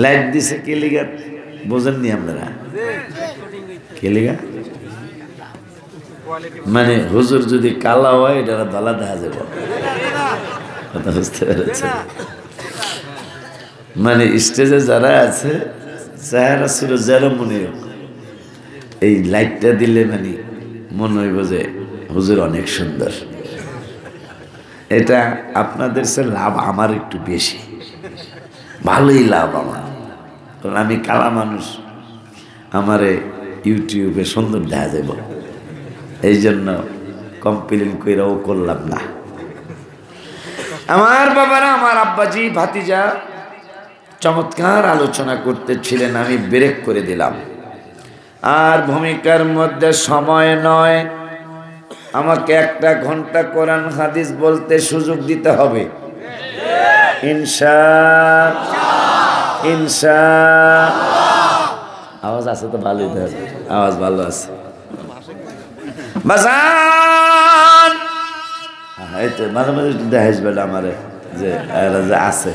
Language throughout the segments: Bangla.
লাইট দিছে কে লিগা বোঝেননি আপনারা? কে লিগা? মানে হুজুর যদি কালা হয় এটা ধলা দেখা যাবে, কথা বুঝতে পেরেছে? মানে স্টেজে যারা আছে চেহারা ছিল যারা মনে হোক, এই লাইটটা দিলে মানে মনে হইব যে হুজুর অনেক সুন্দর। এটা আপনাদের সে লাভ আমার একটু বেশি, ভালোই লাভ আমার, কারণ আমি কালা মানুষ, আমারে ইউটিউবে সুন্দর দেখা যাব, এই জন্য কমপ্লেন কইরাও করলাম না। আমার বাবারা, আমার আব্বাজি ভাতিজা চমৎকার আলোচনা করতেছিলেন, আমি ব্রেক করে দিলাম। আর ভূমিকার মধ্যে সময় নয়, আমাকে 1 ঘন্টা কোরআন হাদিস বলতে সুযোগ দিতে হবে ইনশাআল্লাহ। আওয়াজ আছে তো ভালোই, আওয়াজ ভালো আছে বাজান। এই তো মাঝে মাঝে দেখাইস বেটা আমারে যে আছে।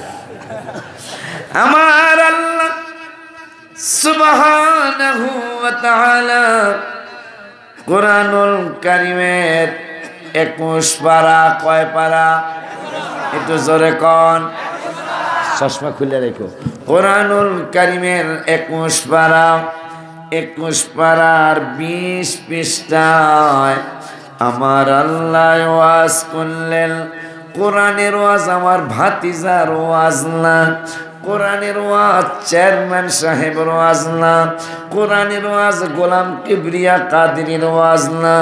আমার আল্লাহ সুবহানাহু ওয়া তাআলা কুরআনুল কারীমের 21 পারা, কয় পারা একটু জোরে কোন, চশমা খুলে রেখো। কুরআনুল কারীমের 21 পারা, 21 পারার 20 পৃষ্ঠায় আমার আল্লাহ ওয়াজ করলেন। কোরআনের ওয়াজ আমার ভাতিজার ওয়াজ না, কোরআনের ওয়াজ চেয়ারম্যান সাহেবের ওয়াজ না, কোরআনের ওয়াজ গোলাম কিবরিয়া কাদেরের ওয়াজ না,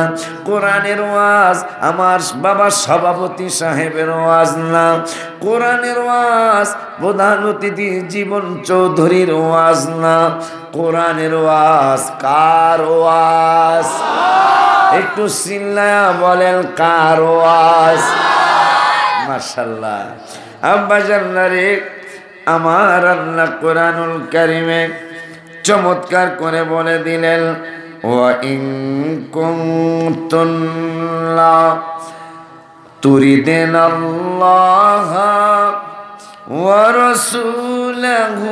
কোরআনের ওয়াজ আমার বাবা সভাপতি সাহেবের ওয়াজ না, কোরআনের ওয়াজ প্রধান অতিথি জীবন চৌধুরীর ওয়াজ না, কোরআনের ওয়াজ কার ওয়াজ? একটু চিল্লায়া বলেন কার ওয়াজ? মাশাআল্লাহ। আব্বা জান্নারে, আমার আল্লাহ কোরআনুল কারীমে চমৎকার করে বলে দিলেন, ওয়া ইন কুনতুল্লা তুরিদিনাল্লাহ ওয়া রাসূলাহু,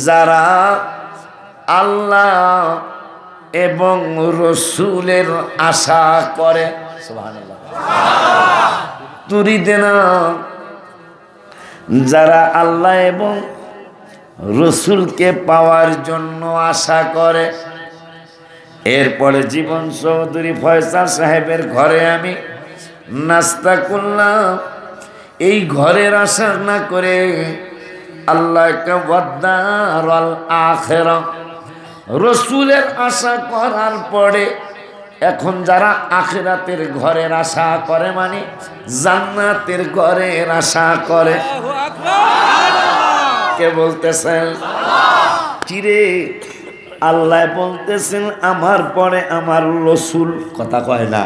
যারা আল্লাহ এবং রসুলের আশা করে, সুবহানাল্লাহ, তুরিদেনা, যারা আল্লাহ এবং রসুলকে পাওয়ার জন্য আশা করে। এরপরে জীবন চৌধুরী ফয়সাল সাহেবের ঘরে আমি নাস্তা করলাম। এই ঘরের আশা না করে আল্লাহকে ওয়াদারুল আখিরা, রসুলের আশা করার পরে এখন যারা আখিরাতের ঘরের আশা করে, মানে জান্নাতের ঘরের আশা করে, কে বলতেছেন? চিরে আল্লাহ বলতেছেন আমার পরে আমার রসুল, কথা কয় না?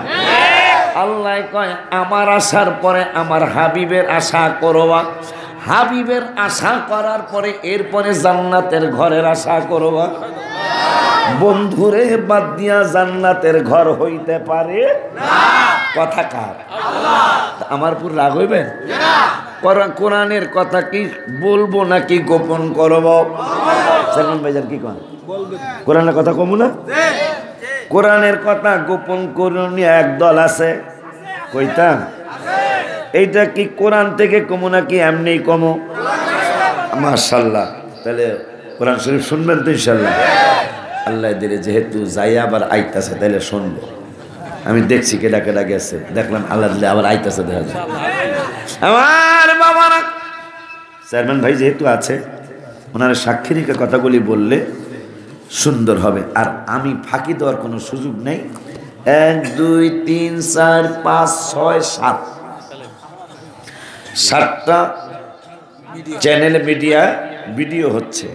আল্লাহ কয় আমার আশার পরে আমার হাবিবের আশা করবা, হাবিবের আশা করার পরে এরপরে জান্নাতের ঘরের আশা করবা। বন্ধুরে বাদ দিয়া জান্নাতের ঘর হইতে পারে না, কথা কার? আমার পুর রাগ হইবেন? কোরআনের কথা কি বলবো নাকি গোপন করব? সালমান ভাইজান কি কন? কোরআনের কথা কমু না? কোরআনের কথা গোপন করুনি একদল আছে, কইতাম এইটা কি কোরআন থেকে কমু নাকি এমনি কমু? মাশাআল্লাহ। তাহলে কোরআন শরীফ শুনবেন তো ইনশাআল্লাহ? আল্লাহ দিলে যেহেতু যাই আবার আইতাছে, তাহলে শুনবো। আমি দেখছি কেডা কেডা গেছে, দেখলাম আল্লাহ দিলে আবার আইতাছে, দেখা যায়। আমার বাবারা, চেয়ারম্যান ভাই যেহেতু আছে, ওনার সাক্ষী রেখে কথাগুলি বললে সুন্দর হবে। আর আমি ফাঁকি দেওয়ার কোনো সুযোগ নেই। 1 2 3 4 5 6 7 7টা চ্যানেল মিডিয়া ভিডিও হচ্ছে।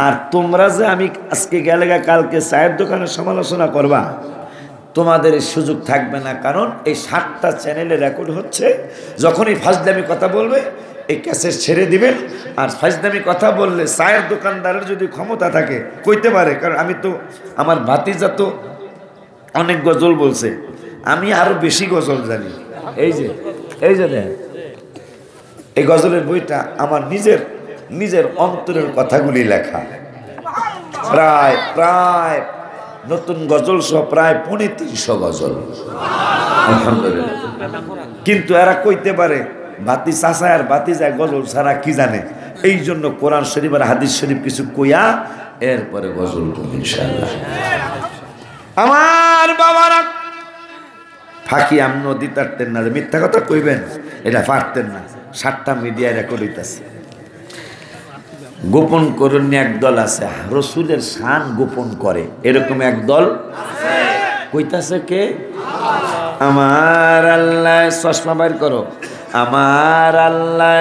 আর তোমরা যে আমি আজকে গেলে কালকে চায়ের দোকানের সমালোচনা করবা, তোমাদের সুযোগ থাকবে না, কারণ এই 7টা চ্যানেলে রেকর্ড হচ্ছে। যখনই ফাজলামি কথা বলবে এই ক্যাসেট ছেড়ে দিবেন। আর ফাজলামি কথা বললে চায়ের দোকানদারের যদি ক্ষমতা থাকে কইতে পারে, কারণ আমি তো, আমার ভাতিজা তো অনেক গজল বলছে, আমি আরো বেশি গজল জানি। এই যে দেখেন, এই গজলের বইটা আমার নিজের অন্তরের কথাগুলি লেখা। প্রায় প্রায় নতুন গজল সহ প্রায় ৩৫০ গজল, আলহামদুলিল্লাহ। কিন্তু এরা কইতে পারে বাতি চাষায় আর বাতি যায় গজল ছাড়া কি জানে, এই জন্য কোরআন শরীফ আর হাদিস শরীফ কিছু কইয়া এরপরে গজল করবো ইনশাআল্লাহ। আমার বাবারা ফাঁকি আমনো দিতারতেন না, মিথ্যা কথা কইবেন এটা পারতেন না। 7টা মিডিয়ায় রেকর্ড হইতাছে। গোপন করুন একদল আছে, রসুলের শান গোপন করে, এরকম একদল কইতাছে কে? আমার আল্লাহ, চশমা বাইর করো। আমার আল্লাহ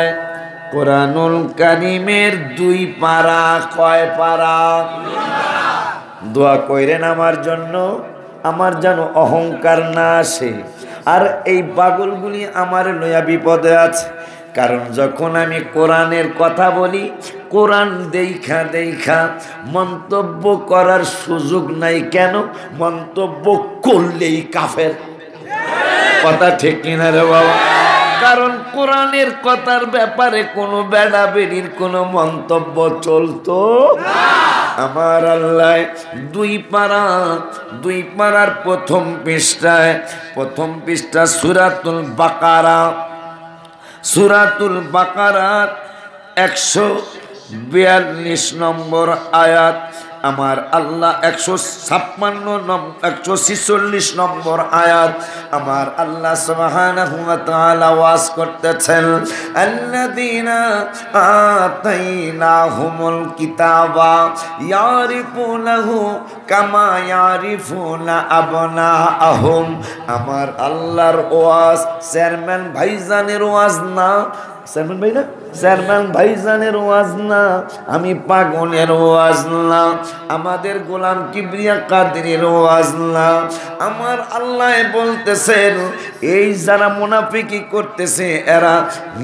কোরআনুল কারিমের 2 পারা, কয় পারা? দোয়া কইরেন আমার জন্য, আমার যেন অহংকার না আসে আর এই পাগলগুলি আমার লইয়া বিপদে আছে। কারণ যখন আমি কোরআনের কথা বলি, কোরআন দেখা মন্তব্য করার সুযোগ নাই। কেন? মন্তব্য করলেই কাফের। কথা ঠিক কিনা রে বাবা? কারণ কোরআনের কথার ব্যাপারে কোনো বেড়াবেড়ির কোনো মন্তব্য চলতো না। আমার আল্লাহ 2 পারার প্রথম পৃষ্ঠা সূরাতুল বাকারার 142 নম্বর আয়াত। আমার আল্লাহ 146 নম্বর আয়াত। আমার আল্লাহ সুবহানাহু ওয়া তাআলা ওয়াজ করতেছেন, আল্লাযীনা আতাইনাহুমুল কিতাবা ইয়ারিফুনাহু কামা ইয়ারিফুনা আবনাআহুম। আমার আল্লাহর ওয়াজ চেয়ারম্যান ভাইজানের ওয়াজ না, চেয়ারম্যান ভাইজানের ওয়াজ না, আমি পাগলের ওয়াজ না, আমাদের গোলাম কিবরিয়া কাদেরের ওয়াজ না। আমার আল্লাহ বলতেছেন, এই যারা মুনাফিকি করতেছে এরা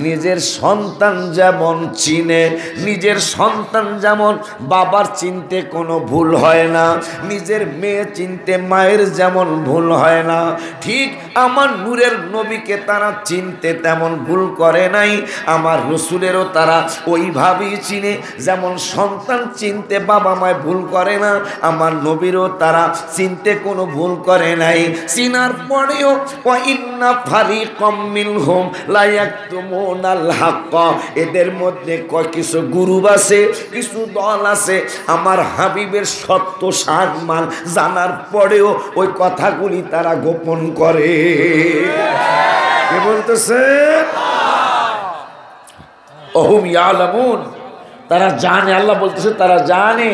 নিজের সন্তান যেমন চিনে, নিজের সন্তান যেমন বাবার চিনতে কোনো ভুল হয় না, নিজের মেয়ে চিনতে মায়ের যেমন ভুল হয় না, ঠিক আমার নূরের নবীকে তারা চিনতে তেমন ভুল করে নাই। আমার রসুলেরও তারা ওইভাবেই চিনে, যেমন সন্তান চিনতে বাবা মায় ভুল করে না, আমার নবীরও তারা চিনতে কোনো ভুল করে নাই। চিনার পরেও ইন্না ফারিকাম মিনহুম লা ইয়াকতুমুনাল হক, এদের মধ্যে কিছু গ্রুপ আছে, কিছু দল আছে আমার হাবিবের সত্য সম্মান জানার পরেও ওই কথাগুলি তারা গোপন করে। কে বলতেছে? ওহুম ইয়ালামুন, তারা জানে। আল্লাহ বলতেছে তারা জানে।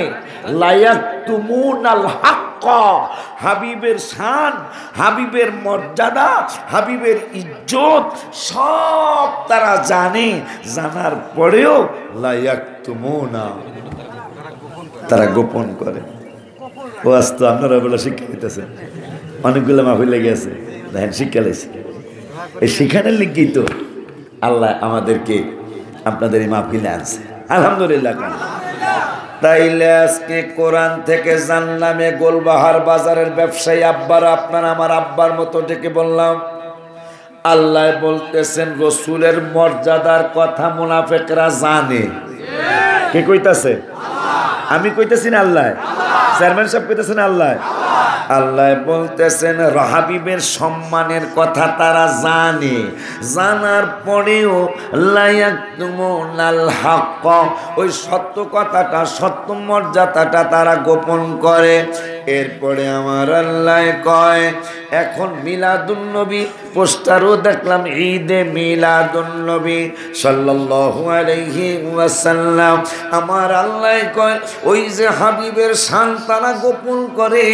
লা ইয়াকতুমুনাল হক, হাবিবের শান, হাবিবের মর্যাদা, হাবিবের ইজ্জত সব তারা জানে, জানার পরেও লা ইয়াকতুমুনা, তারা গোপন করে। ও আস্ত আপনারা বলে শিক্ষা দিতেছেন, অনেকগুলো মাহফিল লেগে আছে, দেখেন শিক্ষা লেগেছে। এই শিখানোর লিখেই তো আল্লাহ আমাদেরকে আপনাদের এই মাহফিলে আনছে, আলহামদুলিল্লাহ। কেন? তাইলে আজকে কোরআন থেকে জানলাম, গোলবাহার বাজারের ব্যবসায়ী আব্বারা, আপনার আমার আব্বার মতো ডেকে বললাম, আল্লাহ বলতেছেন রসুলের মর্যাদার কথা মুনাফিকরা জানে। কে কইতাছে? আমি কইতেছি না, আল্লাহ। চেয়ারম্যান সাহেব কইতেছেন আল্লাহ। আল্লাহ বলতেছেন হাবিবের সম্মানের কথা তারা জানে, জানার পরেও লা ইয়াকতুমুনাল হক, ওই সত্য কথাটা, সত্য মর্যাদাটা তারা গোপন করে। এরপরে আমার আল্লাহ কয়, এখন মিলাদুন্নবী পোস্টারও দেখলাম, ঈদে মিলাদুন্নবী সাল্লাল্লাহু আলাইহি ওয়াসাল্লাম। আমার আল্লাহ কয়, ওই যে হাবিবের শান তারা গোপন করে,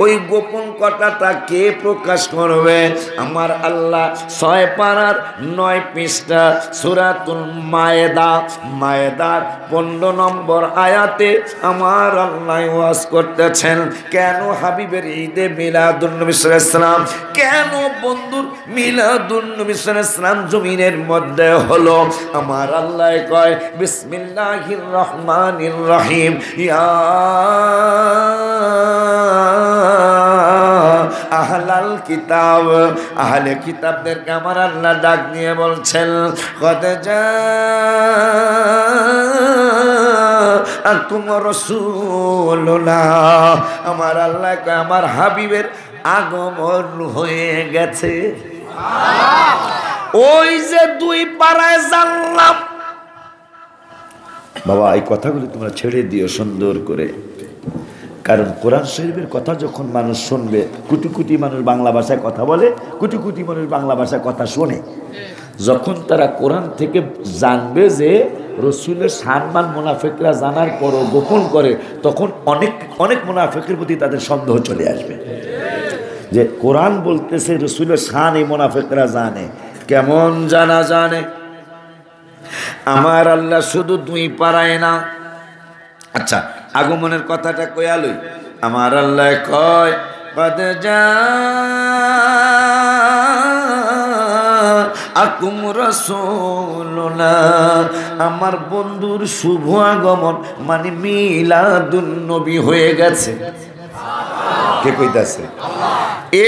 ওই গোপন কথাটা কে প্রকাশ করবে? আমার আল্লাহ 6 পারার 9 পৃষ্ঠা সূরাতুল মায়েদার 15 নম্বর আয়াতে আমার আল্লাহ ওয়াজ করতেছেন, কেন হাবিবের ঈদে মিলাদুন্নবী সাল্লাল্লাহু আলাইহি ওয়াসাল্লাম, কেন বন্ধুর মিলাদুন্নবী সাল্লাল্লাহু আলাইহি ওয়াসাল্লাম জমিনের মধ্যে হলো? আমার আল্লাহ কয়, বিসমিল্লাহির রহমানির রহিম, ইয়া আহলাল কিতাব, আহলে কিতাবদেরকে আমার আল্লাহ ডাক নিয়ে বলছেন কদ জাআকুম রাসূলুনা, আমার আল্লাহ আমার হাবিবের আগমন হয়ে গেছে। ওই যে 2 পাড়ায় জানলাম। বাবা এই কথাগুলি তোমরা ছেড়ে দিও সুন্দর করে, কারণ কোরআন শরীফের কথা যখন মানুষ শুনবে, কোটি কোটি মানুষ বাংলা ভাষায় কথা বলে, কোটি কোটি মানুষ বাংলা ভাষায় কথা শোনে, যখন তারা কোরআন থেকে জানবে যে রসুলের সম্মান মুনাফিকরা জানার পরও গোপন করে, তখন অনেক অনেক মুনাফিকের প্রতি তাদের সন্দেহ চলে আসবে যে কোরআন বলতেছে রসুলের শান এই মুনাফিকরা জানে। কেমন জানা জানে? আমার আল্লাহ শুধু 2 পাড়ায় না, আচ্ছা আগমনের কথাটা কয়ালই, আমার আল্লাহ কয় কদ জাআকুম রাসূলুনা, আমার বন্ধুর শুভ আগমন মানে মিলাদুন নবী হয়ে গেছে। কে কইতাছে?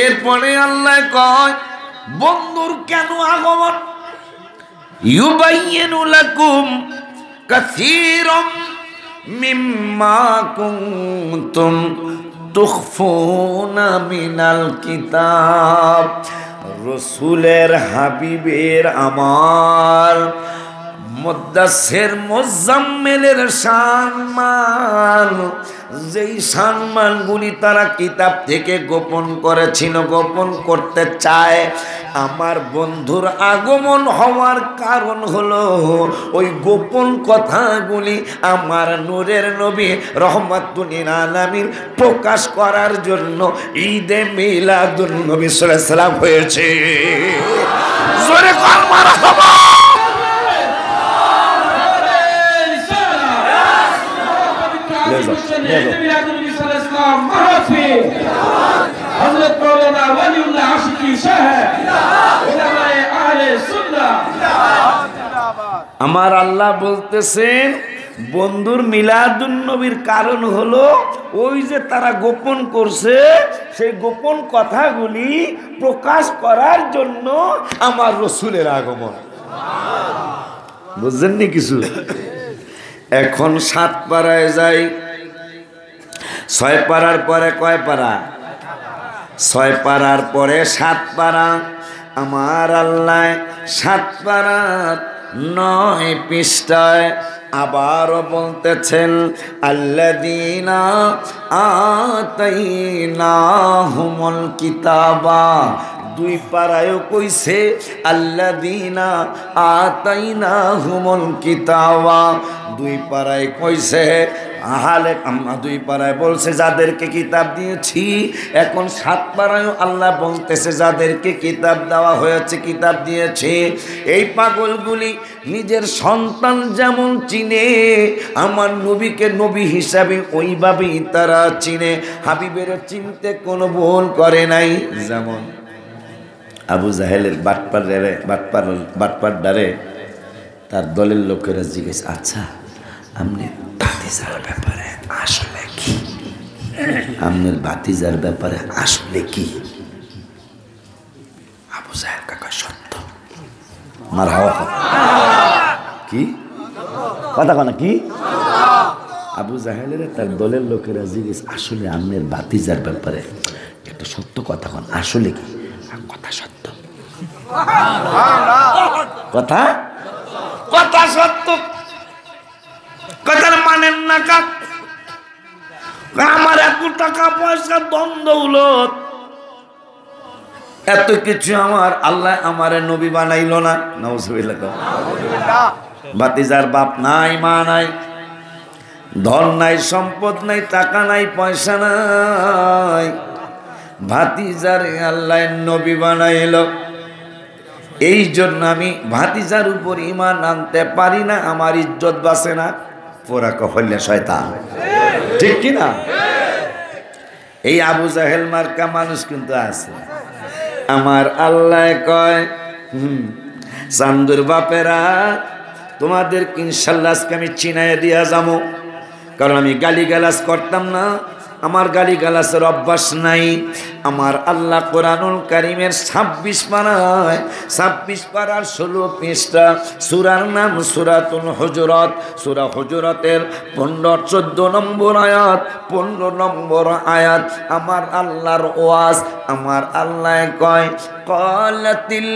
এরপরে আল্লাহ কয় বন্ধুর কেন আগমন? ইউবাইয়িনু লাকুম কাসীরাম মিম্মা কুনতুম তুখফুনা মিনাল কিতাব, রসুলের হাবিবের আমার মুদ্দাসসির মুজাম্মিলের সম্মান, যেই সম্মানগুলি তারা কিতাব থেকে গোপন করেছিল, গোপন করতে চায়, আমার বন্ধুর আগমন হওয়ার কারণ হলো ওই গোপন কথাগুলি আমার নূরের নবী রহমাতুল লিল আলামিন প্রকাশ করার জন্য ঈদে মিলাদুন নবী সাল্লাল্লাহু আলাইহি ওয়াসাল্লাম হয়েছে। জোরে কর মারহাবা। আমার আল্লাহ বলতেছেন বন্ধুর মিলাদুন নবীর কারণ হলো ওই যে তারা গোপন করছে, সেই গোপন কথাগুলি প্রকাশ করার জন্য আমার রসুলের আগমন। বুঝছেননি কিছু? এখন 7 পাড়ায় যাই, 6 পাড়ার পরে কয় পাড়া? 6 পাড়ার পরে 7 পাড়া। আমার আল্লাহ 7 পাড়ার 9 পৃষ্ঠায় আবারও বলতেছেন আল্লাযীনা আতাইনাহুমুল কিতাবা, 2 পাড়ায়ও কইছে আল্লাযীনা আতাইনাহুমুল কিতাবা, 2 পাড়ায় কইছে আহলে, 2 পাড়ায় বলছে যাদেরকে কিতাব দিয়েছি। এখন 7 পাড়ায়ও আল্লাহ বলতেছে যাদেরকে কিতাব দেওয়া হয়েছে, কিতাব দিয়েছে। এই পাগলগুলি নিজের সন্তান যেমন চিনে, আমার নবীকে নবী হিসাবে ওইভাবেই তারা চিনে, হাবিবের চিনতে কোনো ভুল করে নাই। যেমন আবু জাহেলের বাটপার ডারে তার দলের লোকেরা জিজ্ঞেস, আচ্ছা আপনি ভাতিজার ব্যাপারে আসলে কি? আপনার ভাতিজার ব্যাপারে আসলে কি? আবু জাহেল কাকা সত্য। মার হাওয়া কি কথা কনা কি? আবু জাহেলের তার দলের লোকেরা জিজ্ঞেস, আসলে আপনার ভাতিজার ব্যাপারে একটা সত্য কথা কন, আসলে কি? কথা সত্য। কথা কথা সত্য। কথার মানেন না কাক? আমার এত টাকা পয়সা দ্বন্দ্ব উলত এত কিছু আমার আল্লাহ আমারে নবী বানাইলো না? নাউজুবিল্লাহ। ভাতিজার বাপ নাই, মা নাই, ধন নাই, সম্পদ নাই, টাকা নাই, পয়সা নাই, ভাতিজার আল্লাহ নবী বানাইলো। এই জন্য আমি ভাতিজার উপর ঈমান আনতে পারি না, আমার ইজ্জত বাঁচে না। পোড়া কফলে শয়তান, ঠিক কি না? এই আবু জাহেল মার্কা মানুষ কিন্তু আছে। আমার আল্লাহ কয় চান্দুর বাপেরা তোমাদের ইনশাল্লাহ আজকে আমি চিনাইয়া দিয়া যাবো, কারণ আমি গালিগালাজ করতাম না। আমার গালিগালাজের অভ্যাস নাই। আমার আল্লাহ কোরআনুল কারীমের 26 পারায় 26 পারার 16 পৃষ্ঠা সূরার নাম সূরাতুল হুজুরাত। সূরা হুজুরাতের 15-14 নম্বর আয়াত, 15 নম্বর আয়াত আমার আল্লাহর ওয়াজ। আমার আল্লাহ কয় ক্বালাতিল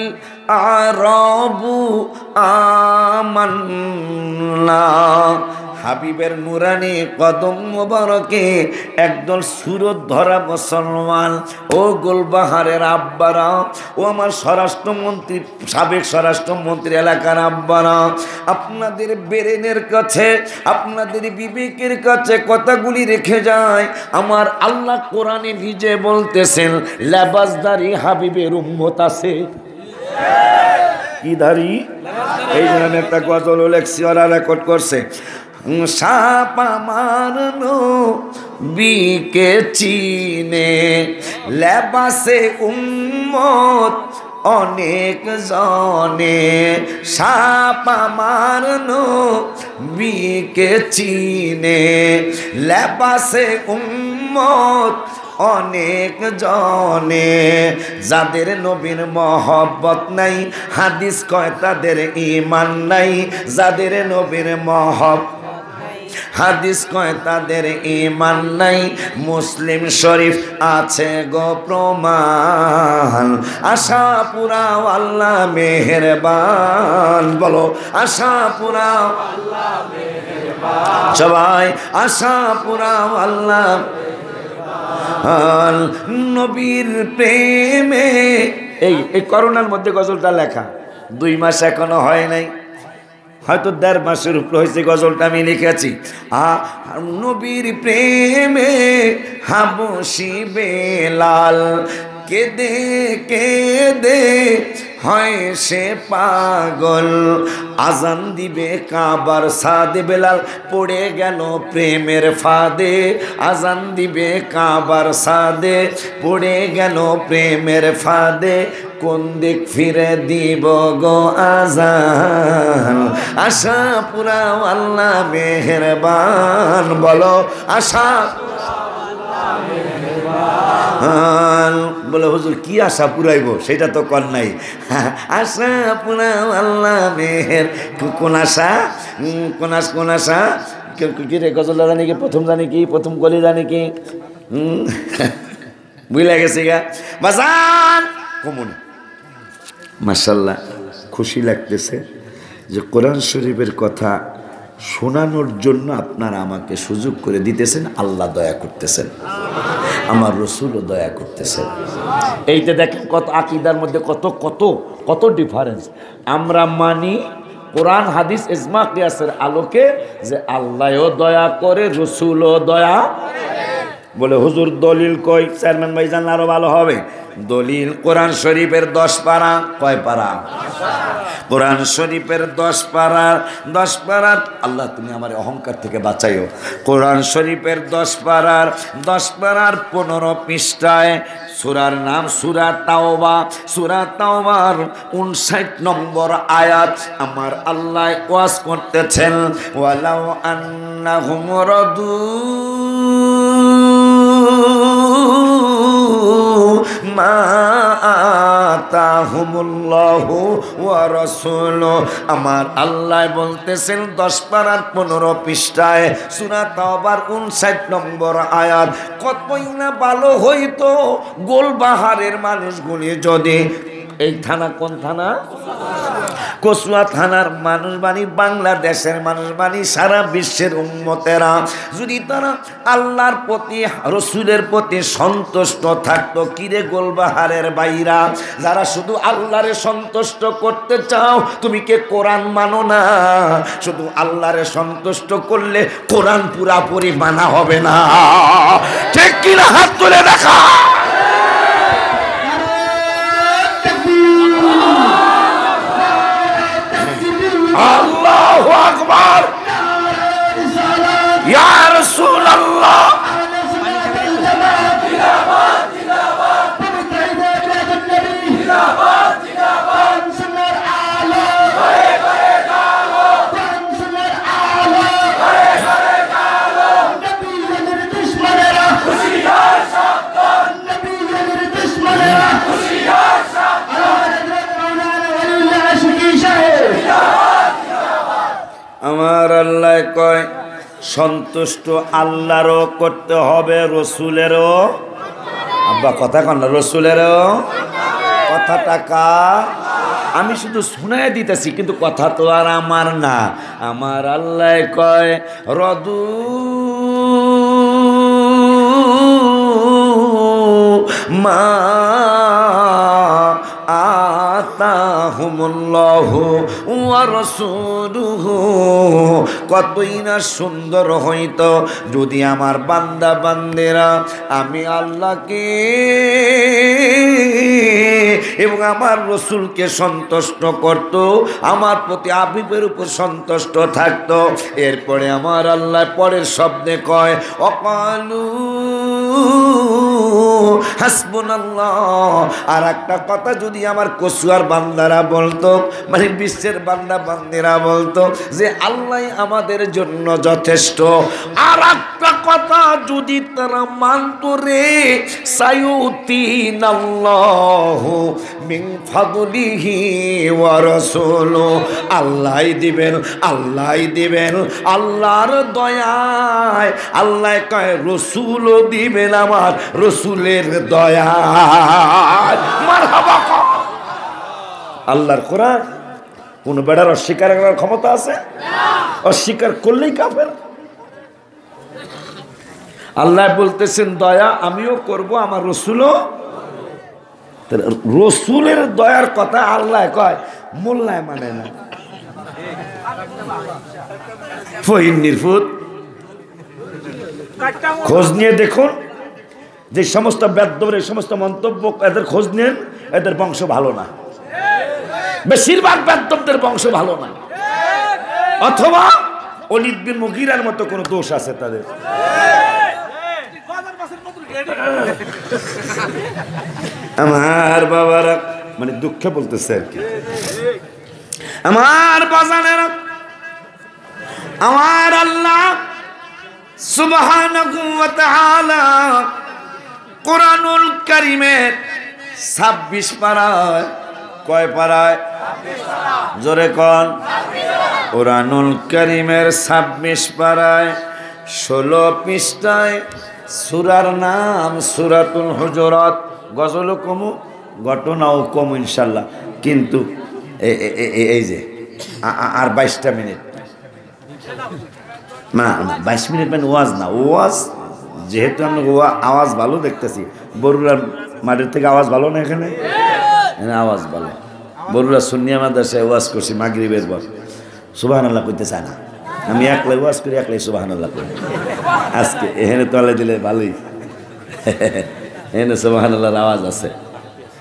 আরাবু আমান্না। হাবিবের নুরানি কদম মোবারকে একদল সুরত ধরা মুসলমান, ও গোলবাহারের আব্বারা, ও আমার স্বরাষ্ট্রমন্ত্রী, সাবেক স্বরাষ্ট্রমন্ত্রী এলাকার আব্বারা, আপনাদের ব্রেনের কাছে, আপনাদের বিবেকের কাছে কথাগুলি রেখে যায়। আমার আল্লাহ কোরআনে নিজে বলতেছেন লেবাসদারি হাবিবের উম্মত আছে। কি দাড়ি? এই জন্য একটা গজল লেখছি, ওরা রেকর্ড করছে। সাপ আমার নবীকে চিনে, লেবাসে উম্মত অনেক জনে। সাপ আমার নবীকে চিনে, লেবাসে উম্মত অনেক জনে। যাদের নবীর মহব্বত নাই, হাদিস কয় তাদের ঈমান নাই। যাদের নবীর হাদিস কয় তাদের ঈমান নাই। মুসলিম শরীফ আছে গো প্রমাণ। আশা পুরাও আল্লাহ মেহেরবান। বলো আশা পুরাও আল্লাহ মেহেরবান। সবাই আশা পুরাও আল্লাহ। নবীর প্রেমে এই করোনার মধ্যে গজলটা লেখা 2 মাস এখনো হয় নাই, হয়তো 1.5 মাসের উপর হয়েছে গজলটা আমি লিখেছি। নবীর প্রেমে হাবশি বেলাল কেঁদে কেঁদে হয় সে পাগল। আজান দিবে কাবার সাদে, বেলাল পড়ে গেল প্রেমের ফাঁদে। আজান দিবে কাবার সাদে, পড়ে গেল প্রেমের ফাঁদে। কোন দিক ফিরে দিব গো আজান। আশা পুরাও আল্লাহ মেহেরবান। বলো আশা বলে হুজুর কি আশা পুরাইব, সেটা তো কর নাই। আশা পুরাও আল্লাহ মেহের। কোন আশা? কোন আশা? কি রে গজল জানি কি? প্রথম জানি কি? প্রথম কলি জানি কি? বুঝলে গেছে গা বাজান কমন। মাশাআল্লাহ, খুশি লাগতেছে যে কোরআন শরীফের কথা শোনানোর জন্য আপনারা আমাকে সুযোগ করে দিতেছেন। আল্লাহ দয়া করতেছেন, আমার রসুলও দয়া করতেছেন। এইটা দেখেন কত আকীদার মধ্যে কত কত কত ডিফারেন্স। আমরা মানি কোরআন হাদিস ইজমা কিয়াসের আলোকে যে আল্লাহও দয়া করে, রসুলও দয়া। বলে হুজুর দলিল কই? চেয়ারম্যান ভাই জানলে আরো ভালো হবে। দলিল কোরআন শরীফের 10 পারা। কয় পারা? কোরআন শরীফের 10 পারার 10 পারার। আল্লাহ তুমি আমার অহংকার থেকে বাঁচাইও। কোরআন শরীফের 10 পারার 15 পৃষ্ঠায় সূরার নাম সূরা তাওবা। সূরা তাওবার 59 নম্বর আয়াত আমার আল্লাহ ওয়াজ করতেছেন ওয়ালাউ আন্নাহুম রাদু মা আতাহুমুল্লাহু ওয়া রাসূলুহু। আমার আল্লাহ বলতেছেন 10 পারার 15 পৃষ্ঠায় সূরা তাওবার 59 নম্বর আয়াত। কতই না ভালো হইতো গোলবাহারের মানুষগুলি যদি এই থানা, কোন থানা? কসুয়া থানার মানুষ বাণী, বাংলাদেশের মানুষ বাণী, সারা বিশ্বের উম্মতেরা যদি তারা আল্লাহর প্রতি রসুলের প্রতি সন্তুষ্ট থাকতো। কিরে গোলবাহারের বাইরা, যারা শুধু আল্লাহরে সন্তুষ্ট করতে চাও, তুমি কে কোরআন মানো না? শুধু আল্লাহরে সন্তুষ্ট করলে কোরআন পুরাপুরি মানা হবে না। ঠিক কিনা? হাত তুলে দেখা। আল্লাহু আকবার। ইয়া রাসূলুল্লাহ। জিন্দাবাদ জিন্দাবাদ জিন্দাবাদ জিন্দাবাদ। সুন্নাহর আলো ঘরে ঘরে জাগো। সুন্নাহর আলো ঘরে ঘরে জাগো। নবীর দুশমনেরা আমার আল্লাহ কয় সন্তুষ্ট আল্লাহরও করতে হবে, রসুলেরও। আব্বা কথা কন না, রসুলেরও কথাটা কার? আমি শুধু শুনাই দিতেছি, কিন্তু কথা তো আর আমার না। আমার আল্লাহ কয় রদু মা আতাহুমুল্লাহু ওয়া রাসূলুহু। কতই না সুন্দর হইতো যদি আমার বান্দা বান্দেরা আমি আল্লাহকে এবং আমার রসুলকে সন্তুষ্ট করত, আমার প্রতি আবিবের উপর সন্তুষ্ট থাকতো। এরপরে আমার আল্লাহ পরের শব্দে কয় অকালু হাসবুনাল্লাহ। আর একটা কথা যদি আমার কসুয়ার বান্দারা বলতো, মানে বিশ্বের বান্দা বান্দিরা বলতো যে আল্লাহ আমাদের জন্য যথেষ্ট। আর একটা কথা যদি তারা মানত রে সায়ুতিনাল্লাহু মিন ফাদলিহি ওয়া রাসূলুহু। আল্লাহই দিবেন, আল্লাহই দিবেন, আল্লাহর দয়ায়। আল্লাহ কয় রসুলও দিবেন আমার রসুলের দয়া। মারহাবা। আল্লাহর কোরআন কোন বেড়ার অস্বীকার করার ক্ষমতা আছে? অস্বীকার করলেই কাফের। আল্লাহ বলতেছেন দয়া আমিও করব, আমার রসুলও। রসুলের দয়ার কথা আল্লাহ কয়, মোল্লায় মানে না। ফহিন্নির ফুট খোঁজ নিয়ে দেখুন, যে সমস্ত বেদ্যর এই সমস্ত মন্তব্য, এদের খোঁজ নেন, এদের বংশ ভালো না। বেশিরভাগ বেদ্যদের বংশ ভালো না, অথবা ওলীদ বিন মুগীরার মতো কোনো দোষ আছে তাদের। আমার বাবারা মানে দুঃখে বলতেছে আর কি। আমার বাজানেরা, আমার আল্লাহ সুবহানাহু ওয়া তাআলা কোরআনুল কারীমের 26 পারায়, কয় পারায়? জোরে কোন? কোরআনুল কারীমের 26 পারায় 16 পৃষ্ঠায় সূরার নাম সূরাতুল হুজুরাত। গজলও কম, ঘটনাও কম ইনশাল্লাহ, কিন্তু এই যে আর 22টা মিনিট না, 22 মিনিট মানে ওয়াজ না। ওয়াজ যেহেতু আমরা আওয়াজ ভালো দেখতেছি, বরুড়ার মাঠের থেকে আওয়াজ ভালো না, এখানে আওয়াজ ভালো। বরুড়া সুন্নিয়া মাদ্রাসায় ওয়াজ করছি মাগরিবের পর, সুবহানাল্লাহ কইতে চায় না। আমি একলাই ওয়াজ করি, একলাই সুবহানাল্লাহ করি। আজকে এখানে তলে দিলে ভালোই, এখানে সুবহানাল্লাহর আওয়াজ আছে,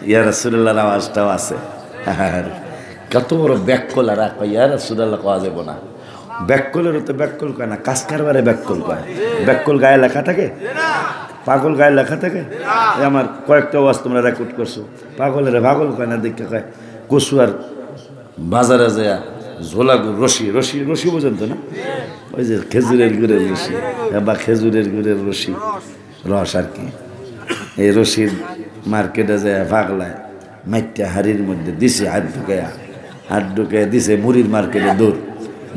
ইয়া রাসূলুল্লাহর আওয়াজটাও আছে। কত বড় ব্যাককল, আর ইয়া রাসূলুল্লাহ কওয়া যাবে না। ব্যাককলেরও তো ব্যাককল কয় না, কাজকারবারে ব্যাককল কয়। ব্যাককল গায়ে লেখা থাকে, পাগল গায়ে লেখা থাকে। আমার কয়েকটা ওয়াজ তোমরা রেকর্ড করছো, পাগলের পাগল কয় না, দেখতে কয় কচুয়ার বাজারে যায় ঝোলা রশি, রশি রশি বোঝেন তো না? ওই যে খেজুরের গুড়ের রশি বা খেজুরের গুড়ের রশি, রস আর কি। এই রশির মার্কেটে যায় পাগলায় মাইটটা হাড়ির মধ্যে দিছে, হাত ঢুকে দিছে মুড়ির মার্কেটে দৌড়,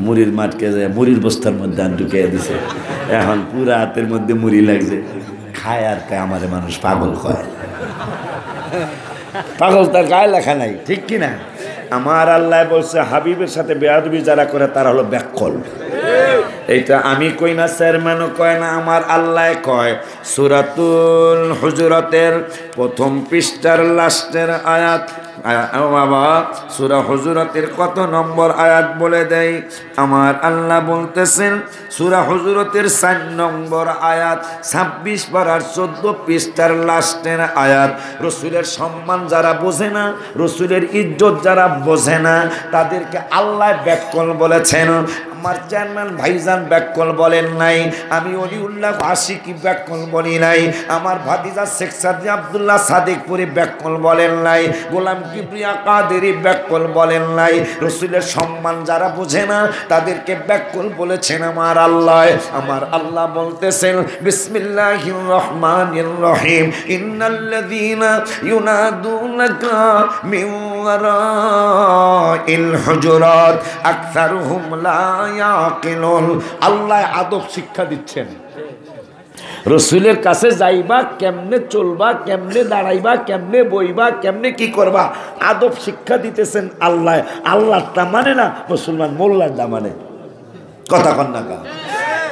মুড়ির মাঠকে যায় মুড়ির বস্তার মধ্যে হাত ঢুকে দিছে। এখন পুরা হাতের মধ্যে মুড়ি লাগছে, খায় আর খায়। আমাদের মানুষ পাগল কয়, পাগল তার গায়ে লেখা নাই, ঠিক কিনা? আমার আল্লাহ বলছে হাবিবের সাথে বেয়াদবি যারা করে তারা হলো ব্যাককল। এইটা আমি কই না, চেয়ারম্যানও কয় না, আমার আল্লাহ কয়। সূরাতুল হুজুরাতের 1ম পৃষ্ঠার লাস্টের আয়াত। বাবা সূরা হুজুরাতের কত নম্বর আয়াত বলে দেয়? আমার আল্লাহ বলতেছেন সূরা হুজুরাতের 4 নম্বর আয়াত, 26 পারার 14 পৃষ্ঠার লাস্টের আয়াত। রসুলের সম্মান যারা বোঝে না, রসুলের ইজ্জত যারা বোঝে না, তাদেরকে আল্লাহ ব্যাককল বলেছেন। আমার চেয়ারম্যান ভাইজান ব্যাককল বলেন নাই, আমি অলিউল্লাহ আশিকি ব্যাককল বলি নাই, আমার ভাতিজা শেখ সাদি আব্দুল্লাহ সাদিকপুরি ব্যাককল বলেন নাই, গোলাম কিবরিয়া কাদেরি ব্যাকুল বলেন নাই, রসুলের সম্মান যারা বোঝে না তাদেরকে ব্যাকুল বলেছেন আমার আল্লাহ। আমার আল্লাহ বলতেছেন বিসমিল্লাহির রহমানির রহিম, ইন্নাল্লাযীনা ইউনাদুনাকা মিন ওয়ারাইল হুজুরাত আকসারুহুম লা ইয়াকিলুন। আল্লাহ আদব শিক্ষা দিচ্ছেন, রসুলের কাছে যাইবা কেমনে চলবা, কেমনে দাঁড়াইবা, কেমনে বইবা, কেমনে কি করবা, আদব শিক্ষা দিতেছেন আল্লাহ। আল্লাহটা মানে না, মুসলমান মোল্লাটা মানে। কথা কন না কা?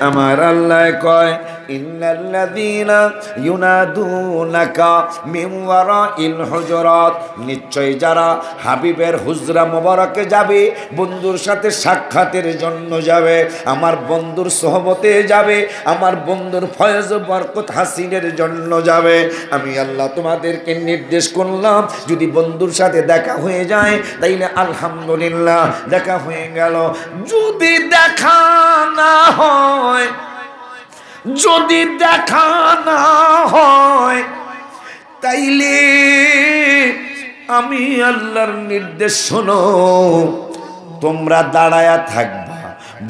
আমার আল্লাহ কয় ইন্নাল্লাযীনা ইউনাদুনাকা মিন ওয়ারাইল হুজুরাত, নিশ্চয় যারা হাবিবের হুজরা মোবারকে যাবে, বন্ধুর সাথে সাক্ষাতের জন্য যাবে, আমার বন্ধুর সোহবতে যাবে, আমার বন্ধুর ফয়েজ বরকত হাসিলের জন্য যাবে, আমি আল্লাহ তোমাদেরকে নির্দেশ করলাম যদি বন্ধুর সাথে দেখা হয়ে যায় তাইলে আলহামদুলিল্লাহ দেখা হয়ে গেল। যদি দেখা না হয়, যদি দেখা না হয় তাইলে আমি আল্লাহর নির্দেশ শোনো, তোমরা দাঁড়ায়া থাকবা,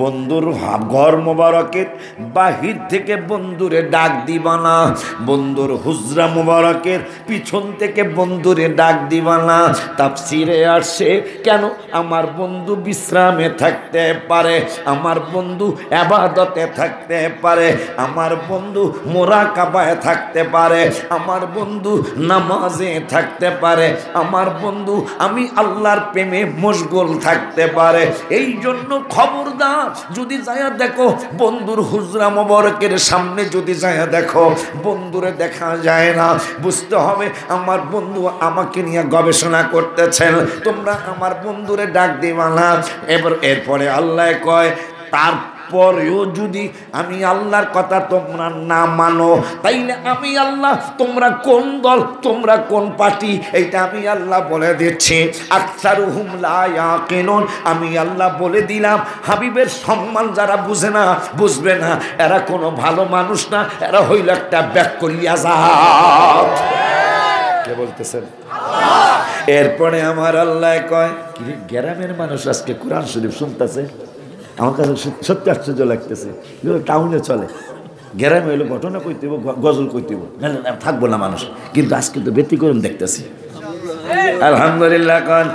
বন্ধুর ঘর মোবারকের বাহির থেকে বন্ধুরে ডাক দিবা না, বন্ধুর হুজরা মোবারকের পিছন থেকে বন্ধুরে ডাক দিবা না। তাফসিরে আসছে কেন, আমার বন্ধু বিশ্রামে থাকতে পারে, আমার বন্ধু ইবাদতে থাকতে পারে, আমার বন্ধু মুরাকাবায় থাকতে পারে, আমার বন্ধু নামাজে থাকতে পারে, আমার বন্ধু আমি আল্লাহর প্রেমে মশগুল থাকতে পারে। এই জন্য খবরদার, যদি যায়া দেখো বন্ধুর হুজরা মোবারকের সামনে যদি যায়া দেখো বন্ধুরে দেখা যায় না, বুঝতে হবে আমার বন্ধু আমাকে নিয়ে গবেষণা করতেছেন, তোমরা আমার বন্ধুরে ডাক দিবা না। এরপরে আল্লাহ কয় তারপরেও যদি আমি আল্লাহর কথা তোমরা না মানো তাইলে আমি আল্লাহ, তোমরা কোন দল, তোমরা কোন পার্টি, এইটা আমি আল্লাহ বলে দিচ্ছি। আকসারুহুম লা ইয়াকিলুন, আমি আল্লাহ বলে দিলাম হাবিবের সম্মান যারা বুঝে না, বুঝবে না, এরা কোনো ভালো মানুষ না, এরা হইল একটা ব্যাকলিয়া জাত। কে বলতেছেন? এরপরে আমার আল্লাহ কয় কি গ্রামের মানুষ আজকে কোরআন শরীফ শুনতেছে, আমার কাছে সত্যি আশ্চর্য লাগতেছে। টাউনে চলে, গ্রামে হইলে ঘটনা কইতে হইব, গজল কইতে হইব, থাকবো না মানুষ, কিন্তু আজকে তো ব্যতিক্রম দেখতেছি। আলহামদুলিল্লাহ কন।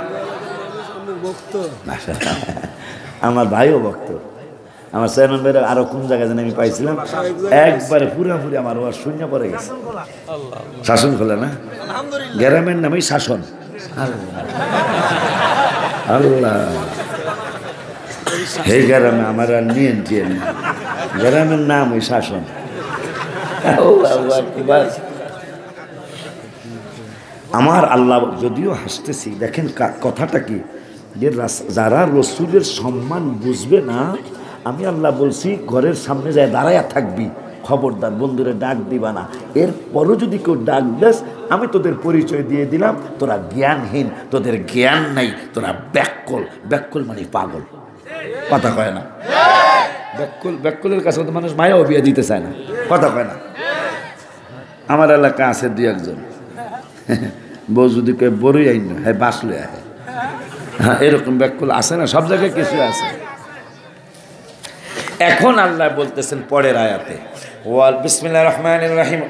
আমার ভাইও ভক্ত, আমার চেয়ারম্যান ভাইরা আরো কোন জায়গায় যেন আমি পাইছিলাম, একবারে পুরাপুরি আমার ওয়াজ শূন্য পড়ে গেছে। শাসন খোলা না, গ্রামের নামই শাসন। আল্লাহ হে গ্রামে আমার আর নিয়ন্ত্রণ, গ্রামের নাম ওই শাসন। আমার আল্লাহ যদিও হাসতেছি, দেখেন কথাটা কি, যে যারা রসুলের সম্মান বুঝবে না, আমি আল্লাহ বলছি ঘরের সামনে যায় দাঁড়াইয়া থাকবি, খবরদার বন্ধুরে ডাক দিবা না। এরপরও যদি কেউ ডাক দেস, আমি তোদের পরিচয় দিয়ে দিলাম, তোরা জ্ঞানহীন, তোদের জ্ঞান নাই, তোরা ব্যাকুল। ব্যাকুল মানে পাগল, কথা কয় না। ব্যাকুলের কাছে তো মানুষ মায়াও বিয়ে দিতে চায় না, কথা কয় না। আমার এলাকা আছে দুই একজন, বউ যদি কেউ বড়ই আইন না, হ্যাঁ বাসলে আহে, হ্যাঁ এরকম ব্যাকুল আছে না, সব জায়গায় কিছু আছে। এখন আল্লাহ বলতেছেন পরের আয়াতে, ওয়াল বিসমিল্লাহির রহমানির রহিম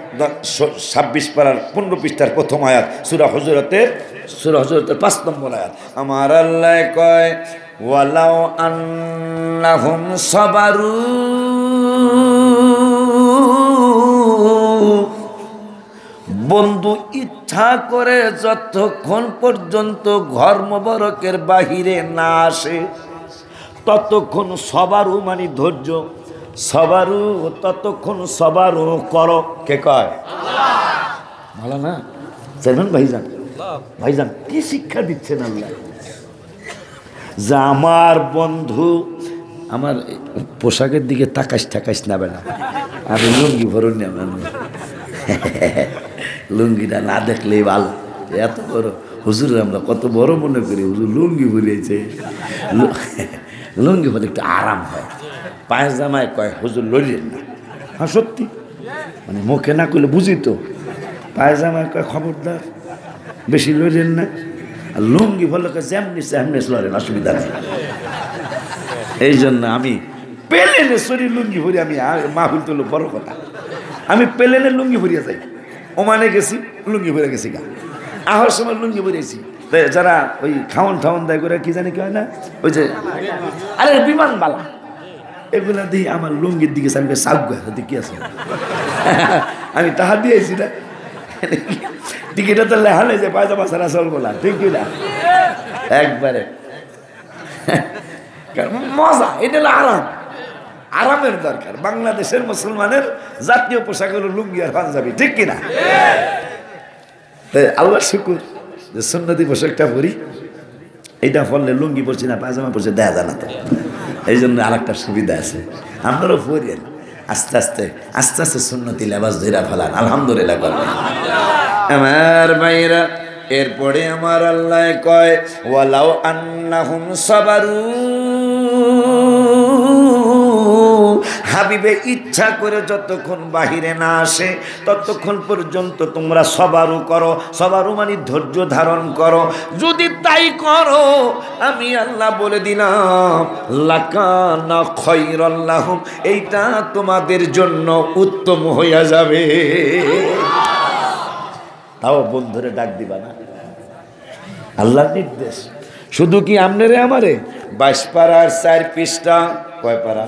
26 পারার 15 পৃষ্ঠার প্রথম আয়াত, সূরা হুজুরাতের 5 নম্বর আয়াত। আমার আল্লাহ কয় ওয়ালাউ আন্নাহুম সাবারু, বন্ধু ইচ্ছা করে যতক্ষণ পর্যন্ত ঘর মোবারকের বাহিরে না আসে ততক্ষণ সবারু মানে ধৈর্য, সবারু ততক্ষণ সবারু করো। কে কয়? ভালো না চেয়ারম্যান ভাইজান? ভাইজান কি শিক্ষা দিচ্ছেন আল্লাহ, যে আমার বন্ধু আমার পোশাকের দিকে তাকাইস না বেলা, আমি লুঙ্গি ভরুন না, লুঙ্গিটা না দেখলেই ভালো। এত বড় হুজুর আমরা কত বড় মনে করি, হুজুর লুঙ্গি ভরিয়েছে, লুঙ্গি ভরে একটু আরাম হয়। পায়জামায় কয় হুজুর লড়িয়েন না, হ্যাঁ সত্যি, মানে মুখে না করলে বুঝি তো, পায়জামায় কয় খবরদার বেশি লড়িয়েন না। আর লুঙ্গি বললে যেমনি সেমনি লড়েন, অসুবিধা নেই। এই জন্য আমি প্লেনে শরীর লুঙ্গি ভরি, আমি মাহফিল তুলো বড় কথা, আমি প্লেনে লুঙ্গি ভরিয়া যাই। ওমানে গেছি লুঙ্গি ভরে গেছি গা, আহার সময় লুঙ্গি ভরিয়েছি। যারা ওই খাওয়ান ঠাওয়ান দেয় করে কি জানি কি হয় না, ওই যে আরে বিমান বালা এগুলা দিয়ে আমার লুঙ্গির দিকে আমি সাগুয়া কি আছে আমি তাহা দিয়েছি না, টিকিটা তো লেহালে যে পায়জামা সারা চলবো না, ঠিক না? একবারে মজা, এটা হলো আরাম, আরামের দরকার। বাংলাদেশের মুসলমানের জাতীয় পোশাক হলো লুঙ্গি আর পাঞ্জাবি, ঠিক কিনা? আল্লাহ শুকুর যে সুন্নতি পোশাকটা পরি, এইটা পরলে লুঙ্গি পরছি না পায়জামা পরছে দেয়া যায় না, তো এই জন্য আর একটা সুবিধা আছে। আপনারাও পড়েন, আস্তে আস্তে আস্তে আস্তে সুন্নতি লেবাস ধইরা ফেলান, আলহামদুলিল্লাহ বলেন আমার ভাইরা। এরপরে আমার আল্লাহ কয় ওয়ালাউ আন্নাহুম সাবারু, হাবিবে ইচ্ছা করে যতক্ষণ বাহিরে না আসে ততক্ষণ পর্যন্ত তোমরা সবারু করো। সবারু মানে ধৈর্য ধারণ করো। যদি তাই করো আমি আল্লাহ বলে দিলাম লাকানা খায়রাল লাহুম, এইটা তোমাদের জন্য উত্তম হইয়া যাবে। তাও বন্ধুরে ডাক দিবা না, আল্লাহর নির্দেশ। শুধু কি আমনেরে আমারে 22 পারার 4 পৃষ্ঠা, কয় পারা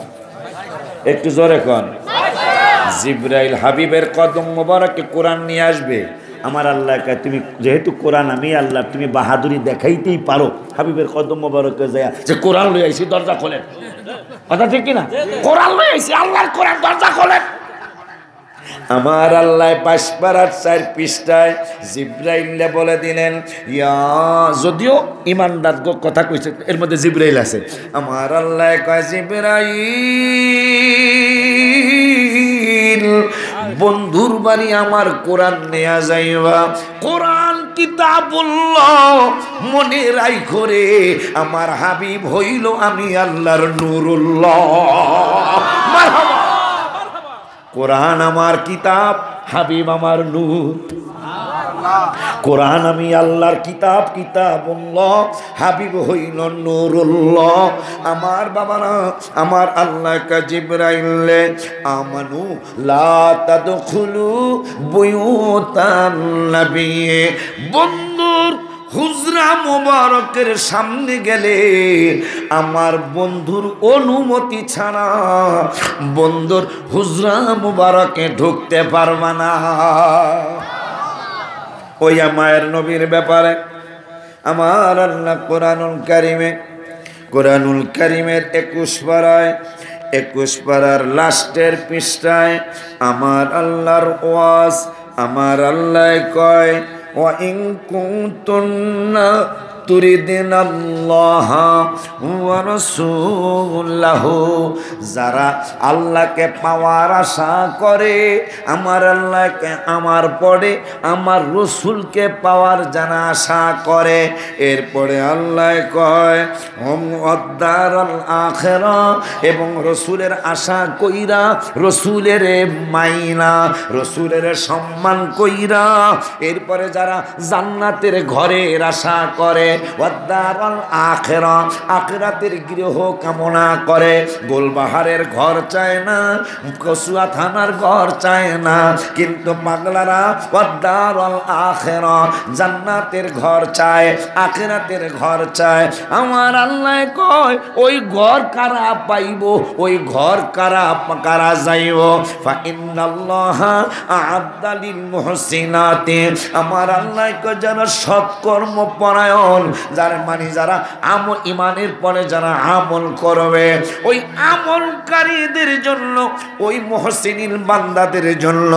একটু জোরে কন, জিবরাইল হাবিবের কদম মোবারকে কোরআন নিয়ে আসবে। আমার আল্লাহ কয় তুমি যেহেতু কোরআন আমি আল্লাহ, তুমি বাহাদুরি দেখাইতেই পারো, হাবিবের কদম মোবারকে যায় যে কোরআন লই আইছি দরজা খোলেন, কথা ঠিক কিনা? কোরআন লই আইছি, আল্লাহর কোরআন, দরজা খোলেন। আমার আল্লাহ 22 পারার 4 পৃষ্ঠায় জিবরাইলে বলে দিলেন, ইয়া, যদিও ইমানদার কথা কইছে এর মধ্যে জিবরাইল আছে। আমার আল্লাহ কয় জিবরাইল বন্ধুর বাড়ি আমার কোরআন নেয়া যাইবা। কোরআন কিতাবুল্লাহ মনে রাইখো রে, আমার হাবিব হইল আমি আল্লাহর নূরুল্লাহ। মারহাবা। কোরআন আমার কিতাব, হাবিব আমার নূর। কোরআন আমি আল্লাহর কিতাব, কিতাবুল্লাহ, হাবিব হইল নূরুল্লাহ। আমার বাবারা, আমার আল্লাহ কা জিবরাইল আমানু লা তাদখুলু বুয়ুতান নবী, বন্ধুর হুজরা মোবারকের সামনে গেলে আমার বন্ধুর অনুমতি ছাড়া বন্ধুর হুজরা মোবারকে ঢুকতে পারবা না। ওই মায়ের নবীর ব্যাপারে আমার আল্লাহ কোরআনুল কারিমের 21 পারায় 21 পারার লাস্টের পৃষ্ঠায় আমার আল্লাহর ওয়াজ, আমার আল্লাহ কয় ওয়া ইন কুনতুন্না তুরিদিনাল্লাহ ওয়া রাসূলাহু, যারা আল্লাহকে পাওয়ার আশা করে, আমার আল্লাহকে আমার পরে আমার রসুলকে পাওয়ার জানা আশা করে। এরপরে আল্লাহ কয় হুম ওয়াদ-দারুল আখিরা, এবং রসুলের আশা কইরা, রসুলের মাইনা, রসুলের সম্মান কইরা এরপরে যারা জান্নাতের ঘরের আশা করে, ওয়াদ-দারুল আখিরা, আখিরাতের গৃহ কামনা করে, গোলবাহারের ঘর চায় না, কসুয়া থানার ঘর চায় না, কিন্তু পাগলারা ওয়াদ-দারুল আখিরা, জান্নাতের ঘর চায়, আখিরাতের ঘর চায়। আমার আল্লাহ কয় ওই ঘর কারা পাইব, ওই ঘর কারা কারা যাইব, ফা ইন্নাল্লাহা আ'আদ্দা লিল মুহসিনাতি, আমার আল্লাহ কয় যারা সৎকর্ম পরায়ণ, যার মানে যারা ইমানের পরে যারা আমল করবে, ওই আমলকারীদের জন্য, ওই মুহসিনিন বান্দাদের জন্য,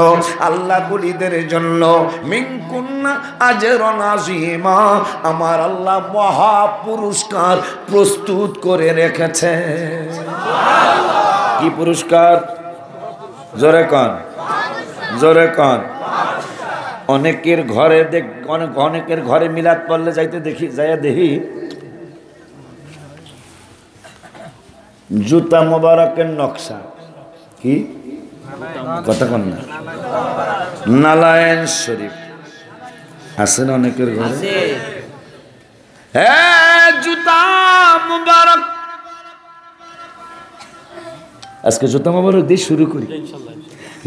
আল্লাহ বলিদের জন্য মিনকুন্না আজরুন আযীমা, আমার আল্লাহ মহা পুরস্কার প্রস্তুত করে রেখেছে। কি পুরস্কার? জোরে কন, জোরে কন। অনেকের ঘরে অনেকের ঘরে মিলাদ পড়লে যাইতে দেখি, যাইয়া দেখি জুতা মোবারকের নকশা, কি কথা কন না, নালায়েন শরীফ আছে না অনেকের ঘরে? হ্যাঁ জুতা মুবারক, আজকে জুতা মুবারক দিয়ে শুরু করি।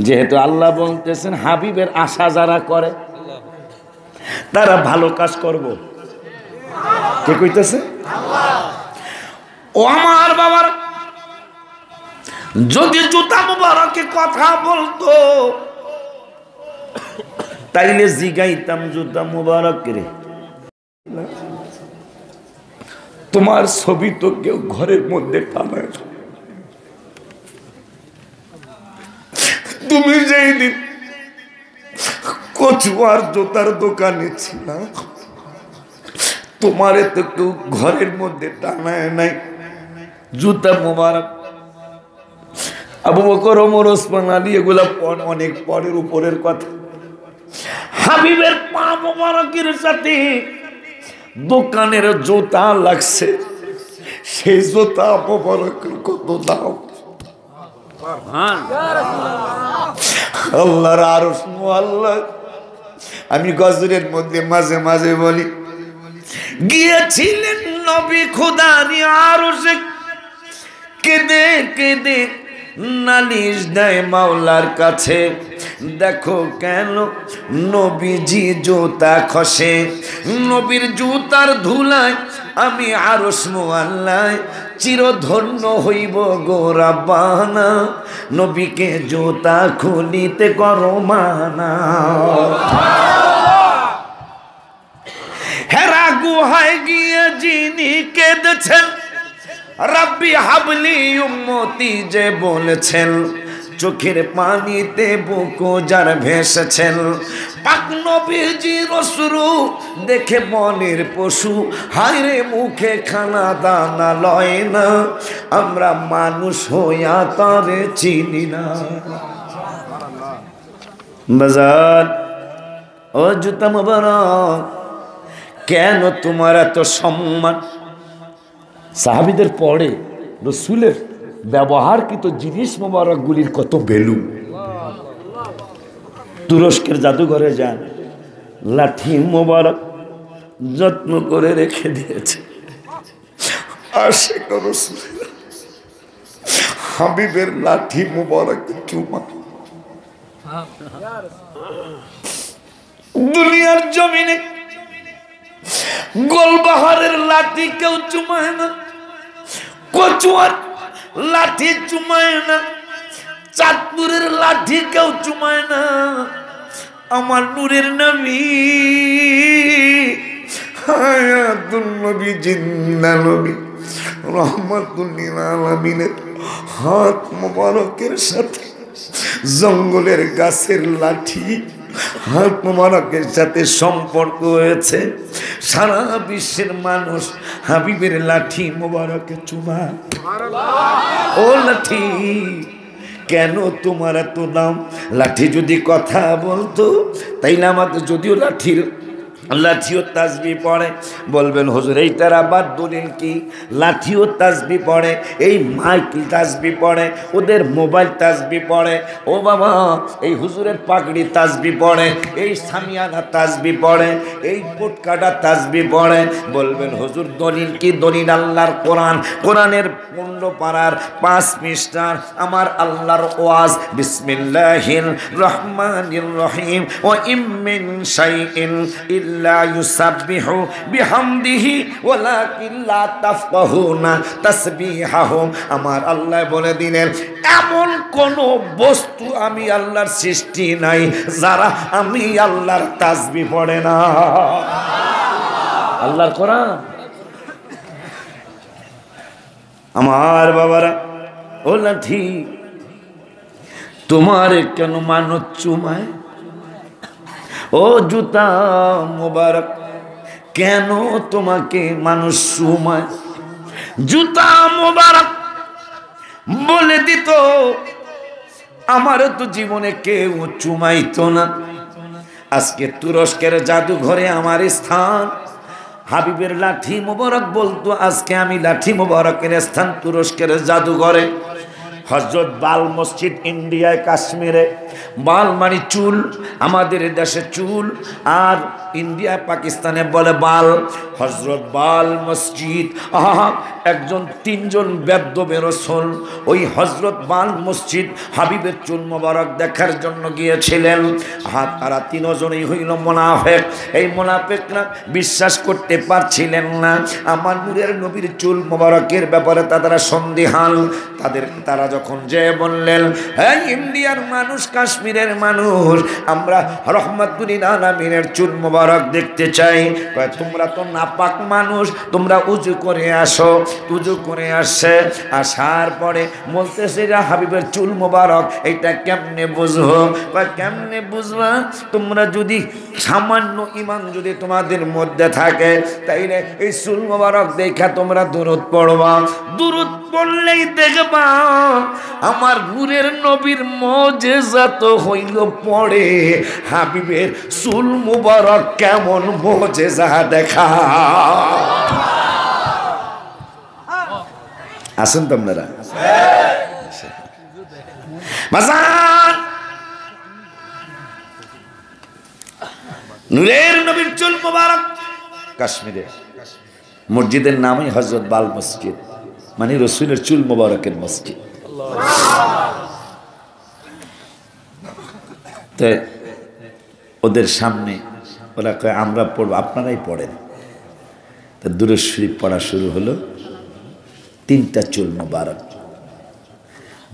যেহেতু আল্লাহ বলতেছেন হাবিবের আশা যারা করে তারা ভালো কাজ করব। কে কইতেছে? ও আমার বাবার, যদি জুতা মুবারকে কথা বলতো তাইলে জিগাইতাম জুতা মুবারক রে, তোমার ছবি তো কেউ ঘরের মধ্যে টানায়। তুমি যেই দিন কচুয়ার জুতার দোকানে ছিল তোমারে তো কেউ ঘরের মধ্যে টানায় নাই জুতা মুবারক। আবু বকর, ওমর, ওসমান, আলী এগুলা অনেক পরের উপরের কথা। হাবিবের পা মুবারকের সাথে দোকানের জুতা লাগছে, সেই জুতা মুবারকের কত দাম! আল্লাহর আরশ মুআল্লাক। আমি গজরের মধ্যে মাঝে মাঝে বলি, গিয়েছিলেন নবী খোদার আরশে, কেঁদে কেঁদে নালিশ দেয় মাওলার কাছে, দেখো কেন নবীজি জুতা খসে, নবীর জুতার ধুলায় আমি আরশ মুআল্লায় চিরধন্য হইব গো রাব্বানা, নবীকে জুতা খুলিতে করো মানা। হেরা গুহায় গিয়ে যিনি কেঁদেছেন, রাব্বি হাবলি উম্মতি যে বলেছেন, চোখের পানিতে বুকু যার ভেসেছেন, পাক নবীজি রসুল দেখে মনের পশু, হায়রে মুখে খানা দানা লয় না, আমরা মানুষ হইয়া তারে চিনি না। বাজার ও জুতা মুবারক, কেন তোমার এত সম্মান? সাহাবীদের পরে রসুলের ব্যবহারকৃত জিনিস মোবারকগুলির কত ভ্যালু। তুরস্কের জাদুঘরে যান, লাঠি মোবারক যত্ন করে রেখে দিয়েছে। আর সে রসুলের হাবিবের লাঠি মোবারক চুমা দুনিয়ার জমিনে গোলবাহারের লাঠি কেউ চুমায় না, কচুয়ার লাঠি চুমায় না, চাঁদপুরের লাঠি কেউ চুমায় না। আমার নূরের নবী হায়াতুন নবী জিন্দা নবী রহমাতুল লিল আলামিনের হাত মোবারকের সাথে জঙ্গলের গাছের লাঠি হাত মোবারকের সাথে সম্পর্ক হয়েছে। সারা বিশ্বের মানুষ হাবিবের লাঠি মোবারকে চুমা। ও লাঠি, কেন তোমার এত নাম? লাঠি যদি কথা বলতো তাইলে আমাদের, যদিও লাঠিও তাসবিহ পড়ে, বলবেন হুজুর এইটার আবার দলিল কি? লাঠিও তাসবিহ পড়ে, এই মাইক তাসবিহ পড়ে, ওদের মোবাইল তাসবিহ পড়ে, ও বাবা এই হুজুরের পাগড়ি তাসবিহ পড়ে, এই সামিয়ানা তাসবিহ পড়ে, এই পোটকাটা তাসবিহ পড়ে। বলবেন হুজুর দলিল কি? দলিল আল্লাহর কোরআন, কোরআনের 15 পারার 5 পৃষ্ঠার আমার আল্লাহর ওয়াজ, বিসমিল্লাহির রহমানির রহিম, ওয়া ইম মিন শাইইন ইল্লা ইউসাব্বিহু বিহামদিহি ওয়ালাকিন লা তাফকাহুনা তাসবিহাহুম। আমার আল্লাহ বলে দিলেন, এমন কোন বস্তু আমি আল্লাহর সৃষ্টি নাই যারা আমি আল্লাহর তাসবিহ পড়ে না। আল্লাহর কোরআন। আমার বাবারা, ও লাঠি, তোমার কেন মানুষ চুমায়? ও জুতা মোবারক, কেন তোমাকে মানুষ চুমায়? জুতা মোবারক বলে দিত, আমারও তো জীবনে কেউ চুমাইতো না। আজকে তুরস্কের জাদুঘরে আমার স্থান। হাবিবের লাঠি মোবারক বলতো, আজকে আমি লাঠি মোবারকের স্থান তুরস্কের জাদুঘরে। হযরত বাল মসজিদ ইন্ডিয়ায় কাশ্মীরে, বাল মানে চুল, আমাদের দেশে চুল, আর ইন্ডিয়া পাকিস্তানে বলে বাল। হযরত বাল মসজিদ, একজন তিনজন বেদ্যবে রাসূল ওই হযরত বাল মসজিদ হাবিবের চুল মোবারক দেখার জন্য গিয়েছিলেন। তারা তিনজনই হইল মুনাফিক। এই মুনাফিকরা বিশ্বাস করতে পারছিলেন না আমার নূরের নবীর চুল মোবারকের ব্যাপারে তারা সন্দিহান। তারা যখন যে বললেন, হ্যাঁ ইন্ডিয়ার মানুষ, কাশ্মীরের মানুষ, আমরা রহমাতুল আলামিনের চুল মোবারক দেখতে চাই। তোমরা তো নাপাক মানুষ, তোমরা উজু করে আসো। উজু করে আসছে, আসার পরে বলতেছে যে হাবিবের চুল মোবারক এটা কেমনে বুঝবো? কেমনে বুঝবা? তোমরা যদি সামান্য ঈমান যদি তোমাদের মধ্যে থাকে তাইলে এই চুল মোবারক দেখা তোমরা দুরূদ পড়বা। দুরূদ পড়লেই দেখবা আমার নূরের নবীর মুজিজা তো হইল পড়ে, হাবিবের চুল মোবারক কেমন মুজিজা দেখা। আসেন তো আপনারা মাজান, নূরের নবীর চুল মোবারক কাশ্মীরে, মসজিদের নামই হযরত বাল মসজিদ, মানে রাসূলের চুল মোবারকের মসজিদ। তো ওদের সামনে ওরা কয় আমরা পড়ব, আপনারাই পড়েন। তা দুরূদ শরীফ পড়া শুরু হলো। 3টা চুল মোবারক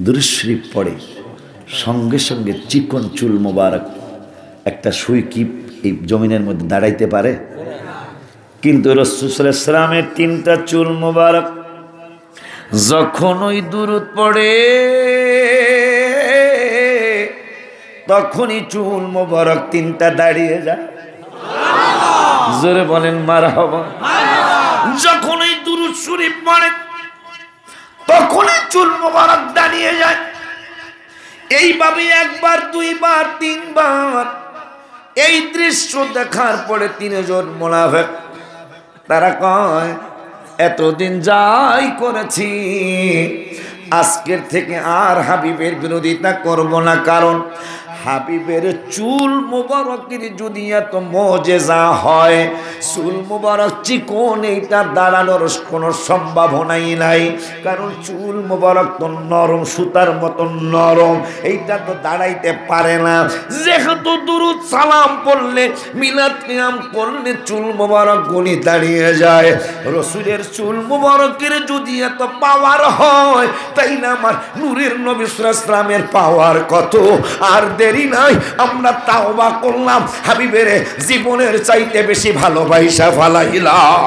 দুরূদ শরীফ পড়ে, সঙ্গে সঙ্গে চিকন চুল মোবারক, একটা সুই কি এই জমিনের মধ্যে দাঁড়াইতে পারে? কিন্তু রাসূল সাল্লাল্লাহু আলাইহি ওয়াসাল্লামের 3টা চুল মোবারক যখন ওই দুরূদ পড়ে তখনই চুল মোবারক 3টা দাঁড়িয়ে যায়। জোরে বলেন মারহাবা। যখন ওই দুরূদ শরীফ পড়ে তখনই চুল মোবারক দাঁড়িয়ে যায়। এইভাবে একবার, দুইবার, 3বার এই দৃশ্য দেখার পরে 3জন মুনাফিক তারা কয় এতদিন যাই করেছি আজকের থেকে আর হাবিবের বিরোধিতা করব না, কারণ হাবিবের চুল মোবারকের যদি এত মুজিজা হয়, চুল মোবারক চিকন, এইটা দাঁড়ানোর কোনো সম্ভাবনাই নাই। কারণ চুল মোবারক তো নরম, সুতার মতো নরম, এইটা তো দাঁড়াইতে পারে না। যেহেতু দুরূদ সালাম পড়লে, মিলাদ কিয়াম করলে চুল মোবারক গুনি দাঁড়িয়ে যায়, রাসূলের চুল মোবারকের যদি এত পাওয়ার হয় তাই না আমার নূরের নবী সাল্লাল্লাহু আলাইহি ওয়াসাল্লামের পাওয়ার কত? আর দেরি নাই, আমরা তাওবা করলাম, হাবিবের জীবনের চাইতে বেশি ভালোবাসা ফালাইলাম।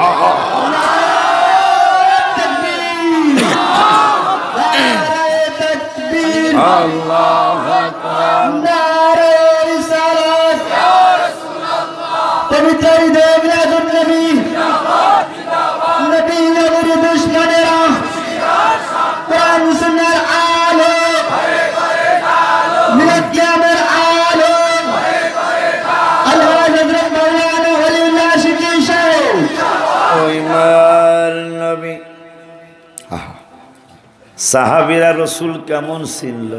আল্লাহু আকবার, নারে রিসালাত, ইয়া রাসূলুল্লাহ, পবিত্র ঈদে মিলাদুন নবী, জিন্দাবাদ জিন্দাবাদ, নবী নবীর দুশমনেরা কোরআন সুন্নাহর আলো ঘরে ঘরে ঢালো, মিলাদ কিয়ামের আলো ঘরে ঘরে ঢালো, আল্লাহ হযরত মাওলানা ওলিউল্লাহ শিকি শাহ ওই মার নবী। সাহাবীরা রাসূল কেমন ছিল,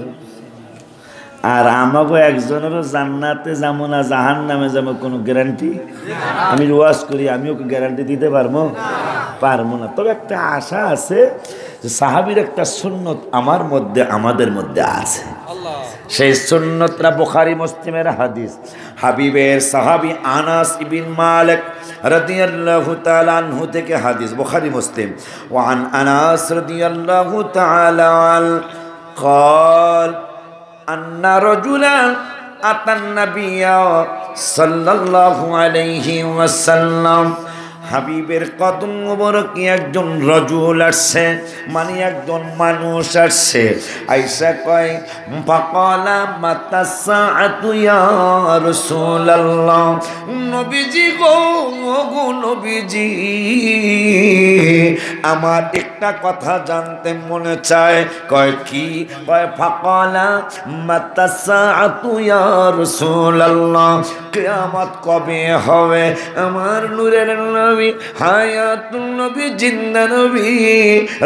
আর আমাকে একজনেরও জান্নাতে যাবো না জাহান্নামে যাবো কোনো গ্যারান্টি? আমি ওয়াজ করি, আমিও গ্যারান্টি দিতে পারবো না। তবে একটা আশা আছে যে সাহাবীর একটা সুন্নত আমার মধ্যে, আমাদের মধ্যে আছে। সেই সুন্নতরা বুখারী মুসলিমের হাদিস। হাবিবের সাহাবী আনাস ইবিন মালিক রাদিয়াল্লাহু তাআলা আনহু থেকে হাদিস, বুখারী মুসলিম। ওয়া আন আনাস রাদিয়াল্লাহু তাআলা আল قال أن رجلا أتى النبي صلى الله عليه وسلم। হাবিবের কদম মোবারকে একজন রাজুল আসছে, মানে একজন মানুষ আসছে। আয়েশা কয় ফাকালা মাতা সাআতু ইয়া রাসূলুল্লাহ, নবীজি গো নবীজি, আমার একটা কথা জানতে মনে চায়। কয় কি? কয় ফাকালা মাতা সাআতু ইয়া রাসূলুল্লাহ, কিয়ামত কবে হবে? আমার নূরের নবী নবী, হায়াতুন নবী, জিন্দা নবী,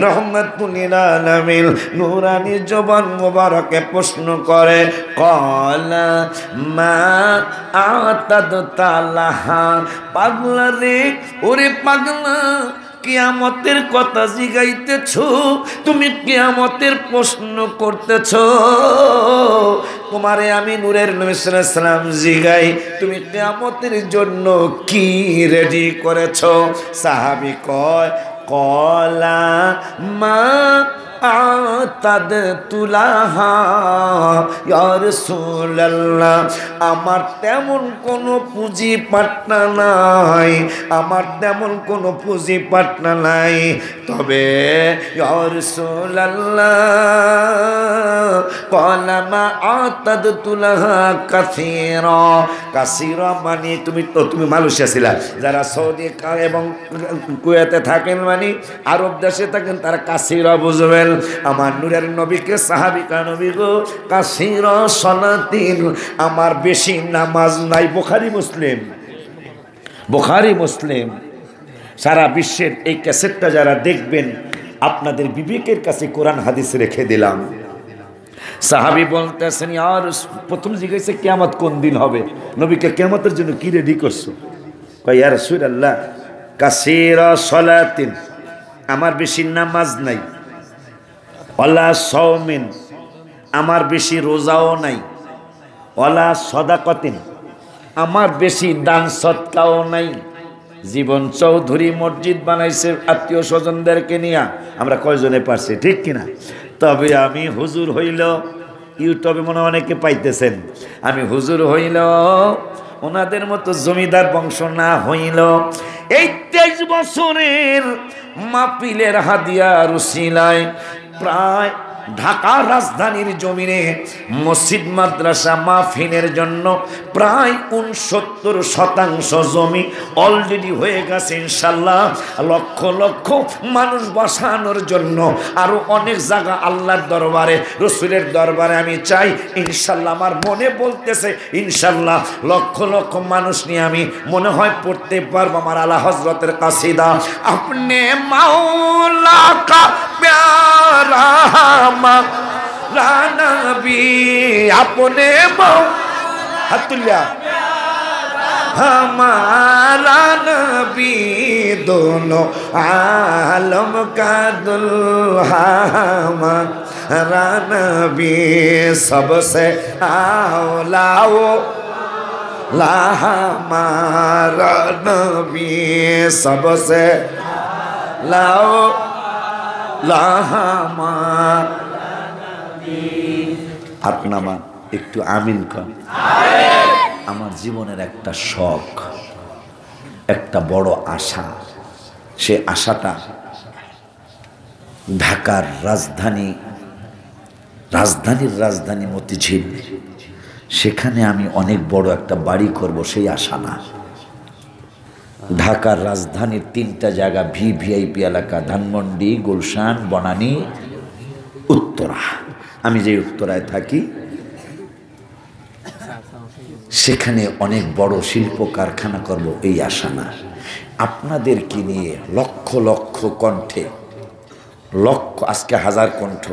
রহমাতুল লিল আলামিন নূরানি জবান মোবারকে প্রশ্ন করে, ক্বালা মা আতাদতা লাহা। পাগলা রে, ওরে পাগলা, কিয়ামতের কথা জিগাইতেছ, তুমি কিয়ামতের প্রশ্ন করতেছ। তোমারে আমি নূরের নবী সাল্লাল্লাহু আলাইহি সাল্লাম জিগাই, তুমি কিয়ামতের জন্য কি রেডি করেছ? সাহাবী কয়, ক্বালা মা আতাদতু লাহা ইয়া রাসূলুল্লাহ, আমার তেমন কোনো পুঁজি পাটনা নাই, আমার তেমন কোনো পুঁজি পাটনা নাই, তবে ইয়া রাসূলুল্লাহ ক্বালা মা আতাদতু লাহা কাসীরা। কাসীরা মানে তুমি মালয়েশিয়া ছিলা, যারা সৌদি এবং কুয়েতে থাকেন মানে আরব দেশে থাকেন তারা কাসীরা বুঝবেন। আমার নূরের নবীকে সাহাবিকা নবী গো, কাসীরা সালাতিন, আমার বেশি নামাজ নাই। বুখারী মুসলিম, বুখারী মুসলিম। সারা বিশ্বের এই ক্যাসেটটা যারা দেখবেন, আপনাদের বিবেকের কাছে কোরআন হাদিস রেখে দিলাম। সাহাবী বলতেছেন, আর প্রথম জিজ্ঞাসা কিয়ামত কোন দিন হবে? নবীকে কিয়ামতের জন্য কি রেডি করছো? কয়, ইয়া রাসূলুল্লাহ কাসীরা সালাতিন, আমার বেশি নামাজ নাই, ওয়ালা সাওমিন, আমার বেশি রোজাও নাই, ওয়ালা সাদাকাতিন, আমার বেশি দান সদকাও নাই। জীবন চৌধুরী মসজিদ বানাইছে আত্মীয় স্বজনদেরকে নিয়ে, আমরা কয়জনে পারছি, ঠিক কিনা? তবে আমি হুজুর হইল, ইউটিউবে মনে অনেকে পাইতেছেন, আমি হুজুর হইল ওনাদের মতো জমিদার বংশ না হইল, এই 23 বছরের মাহফিলের হাদিয়ার উসিলায় প্রায় ঢাকা রাজধানীর জমিনে মসজিদ মাদ্রাসা মাহফিলের জন্য প্রায় 69% জমি অলরেডি হয়ে গেছে ইনশাল্লাহ। লক্ষ লক্ষ মানুষ বসানোর জন্য আরো অনেক জায়গা আল্লাহর দরবারে, রসুলের দরবারে আমি চাই ইনশাল্লাহ। আমার মনে বলতেছে ইনশাল্লাহ লক্ষ লক্ষ মানুষ নিয়ে আমি মনে হয় পড়তে পারবো আমার আলা হযরতের কাসিদা, আপনি মাওলা কা প্যারা মাওলা নবী, আপনে হাতুল্লা हमारा नबी, दोनों आलम का दुल्हा हमारा नबी, सबसे आलाओ ला हमारा नबी, सबसे लाओ ला हमारा नबी। अपना मान একটু আমিন কর। আমার জীবনের একটা শখ, একটা বড় আশা, সে আশাটা ঢাকার রাজধানীর রাজধানী মতিঝিল, সেখানে আমি অনেক বড় একটা বাড়ি করব, সেই আশা না। ঢাকার রাজধানীর 3টা জায়গা ভিআইপি এলাকা, ধানমন্ডি, গুলশান, বনানী, উত্তরা। আমি যে উত্তরায় থাকি সেখানে অনেক বড় শিল্প কারখানা করব, এই আশা না। আপনাদেরকে নিয়ে লক্ষ লক্ষ কণ্ঠে, আজকে 1000 কণ্ঠ,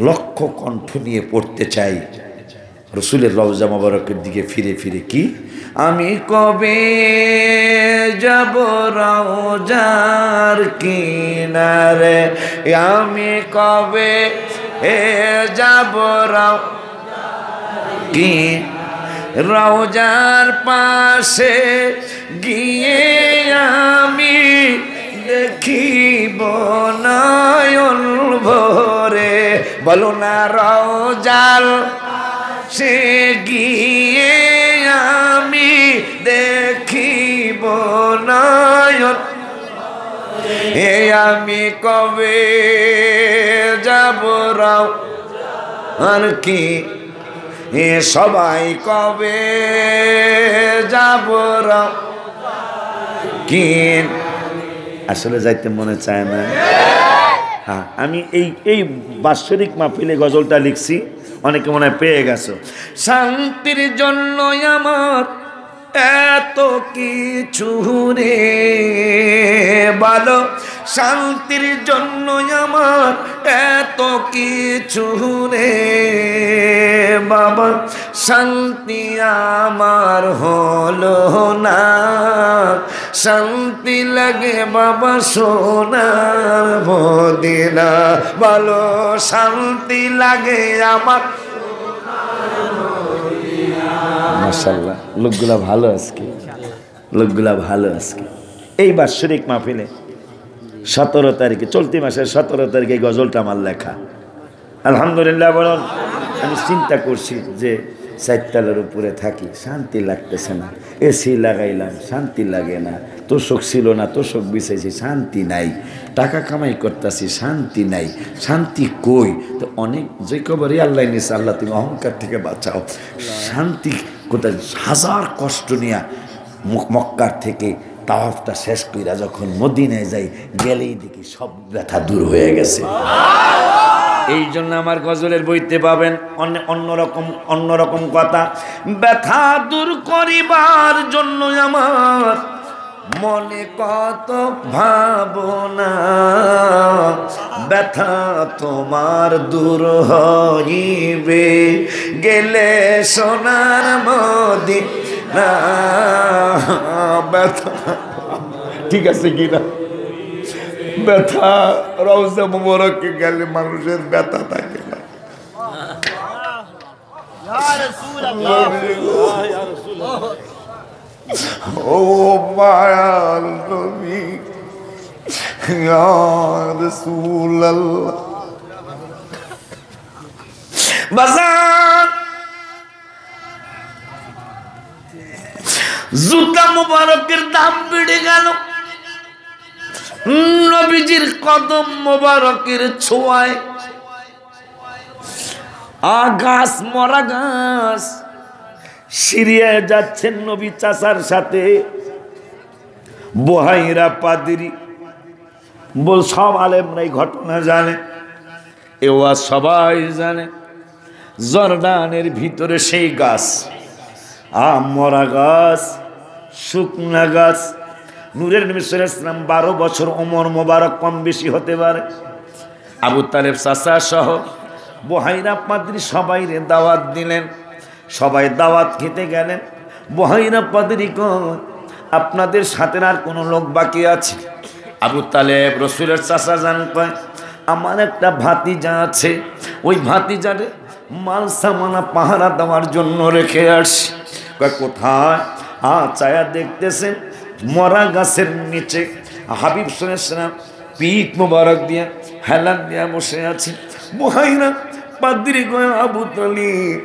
লক্ষ কণ্ঠ নিয়ে পড়তে চাই রসুলের রওজা মোবারকের দিকে ফিরে ফিরে। কি আমি কবে যাব রওজার কিনারে, আমি কবে যাব কি রওজার পাশে গিয়ে আমি দেখিব নয়ন ভরে, বলো না রওজার সে গিয়ে আমি দেখিব নয়ন, এ আমি কবে যাব রওজার কি, এ সবাই কবে যাব কি, আসলে যাইতে মনে চায় না। হ্যাঁ, আমি এই বাৎসরিক মাহফিলে গজলটা লিখছি, অনেকে মনে হয় পেয়ে গেছো। শান্তির জন্য আমার এত কিছু রে ভালো শান্তির জন্য আমার এত কিছু রে বাবা শান্তি আমার হলো না শান্তি লাগে বাবা সোনার মদিনা ভালো শান্তি লাগে আমার মাশাআল্লাহ লোকগুলা ভালো আজকে লোকগুলা ভালো আজকে এই বাৎসরিক মাহফিলে 17 তারিখে চলতি মাসের 17 তারিখে গজলটা আমার লেখা আলহামদুলিল্লাহ বলুন আমি চিন্তা করছি যে 4 তলার উপরে থাকি শান্তি লাগতেছে না এসি লাগাইলাম শান্তি লাগে না তোষক ছিল না তোষক বিছাইছি শান্তি নাই টাকা কামাই করতেছি শান্তি নাই শান্তি কই তো অনেক যে খবরই আল্লাহ নিছে আল্লাহ তুমি অহংকার থেকে বাঁচাও শান্তি কোথায় হাজার কষ্ট নিয়া মক্কার থেকে তাওয়াফটা শেষ কইরা যখন মদিনায় যাই গেলেই দেখি সব ব্যথা দূর হয়ে গেছে এই জন্য আমার গজলের বইতে পাবেন অন্যরকম কথা ব্যথা দূর করিবার জন্য আমার মনে কত ভাবনা ব্যথা তোমার দূর হইবে গেলে সোনার মদিনা ব্যথা ঠিক আছে কিনা ব্যথা রওজা মুবারকে গেলে মানুষের ব্যথা থাকে না ও মায়ার নবী ইয়া রাসূলুল্লাহ বাজার জুতা মুবারকের দাম বেড়ে গেল নবীজির কদম মোবারকের ছোঁয়ায় গাছ মরা গাছ সিরিয়ায় যাচ্ছেন নবী চাচার সাথে বুহাইরা পাদ্রী বল সব আলেমরা এই ঘটনা জানে এওয়া সবাই জানে জর্ডানের ভিতরে সেই গাছ মরা গাছ শুকনা গাছ নূরের নবী সাল্লাল্লাহু আলাইহি ওয়াসাল্লাম 12 বছর ওমর মোবারক কম বেশি হতে পারে আবু তালেব চাচা সহ বুহাইরা পাদ্রী সবাই দাওয়াত দিলেন সবাই দাওয়াত খেতে গেলেন বুহাইরা পাদ্রী কয় আপনাদের সাথে আর কোনো লোক বাকি আছে আবু তালেব রাসূলের চাচা জান কয় আমার একটা ভাতিজা আছে ওই ভাতিজারে মাল সামানা পাহারা দেওয়ার জন্য রেখে আসি কয় কোথায় চায়া দেখতেছেন মরা গাছের নিচে হাবিব সাল্লাল্লাহু আলাইহি ওয়াসাল্লাম পিঠ মোবারক দিয়ে হেলান দিয়া বসে আছে বুহাইরা পাদ্রী কয় আবু তালিব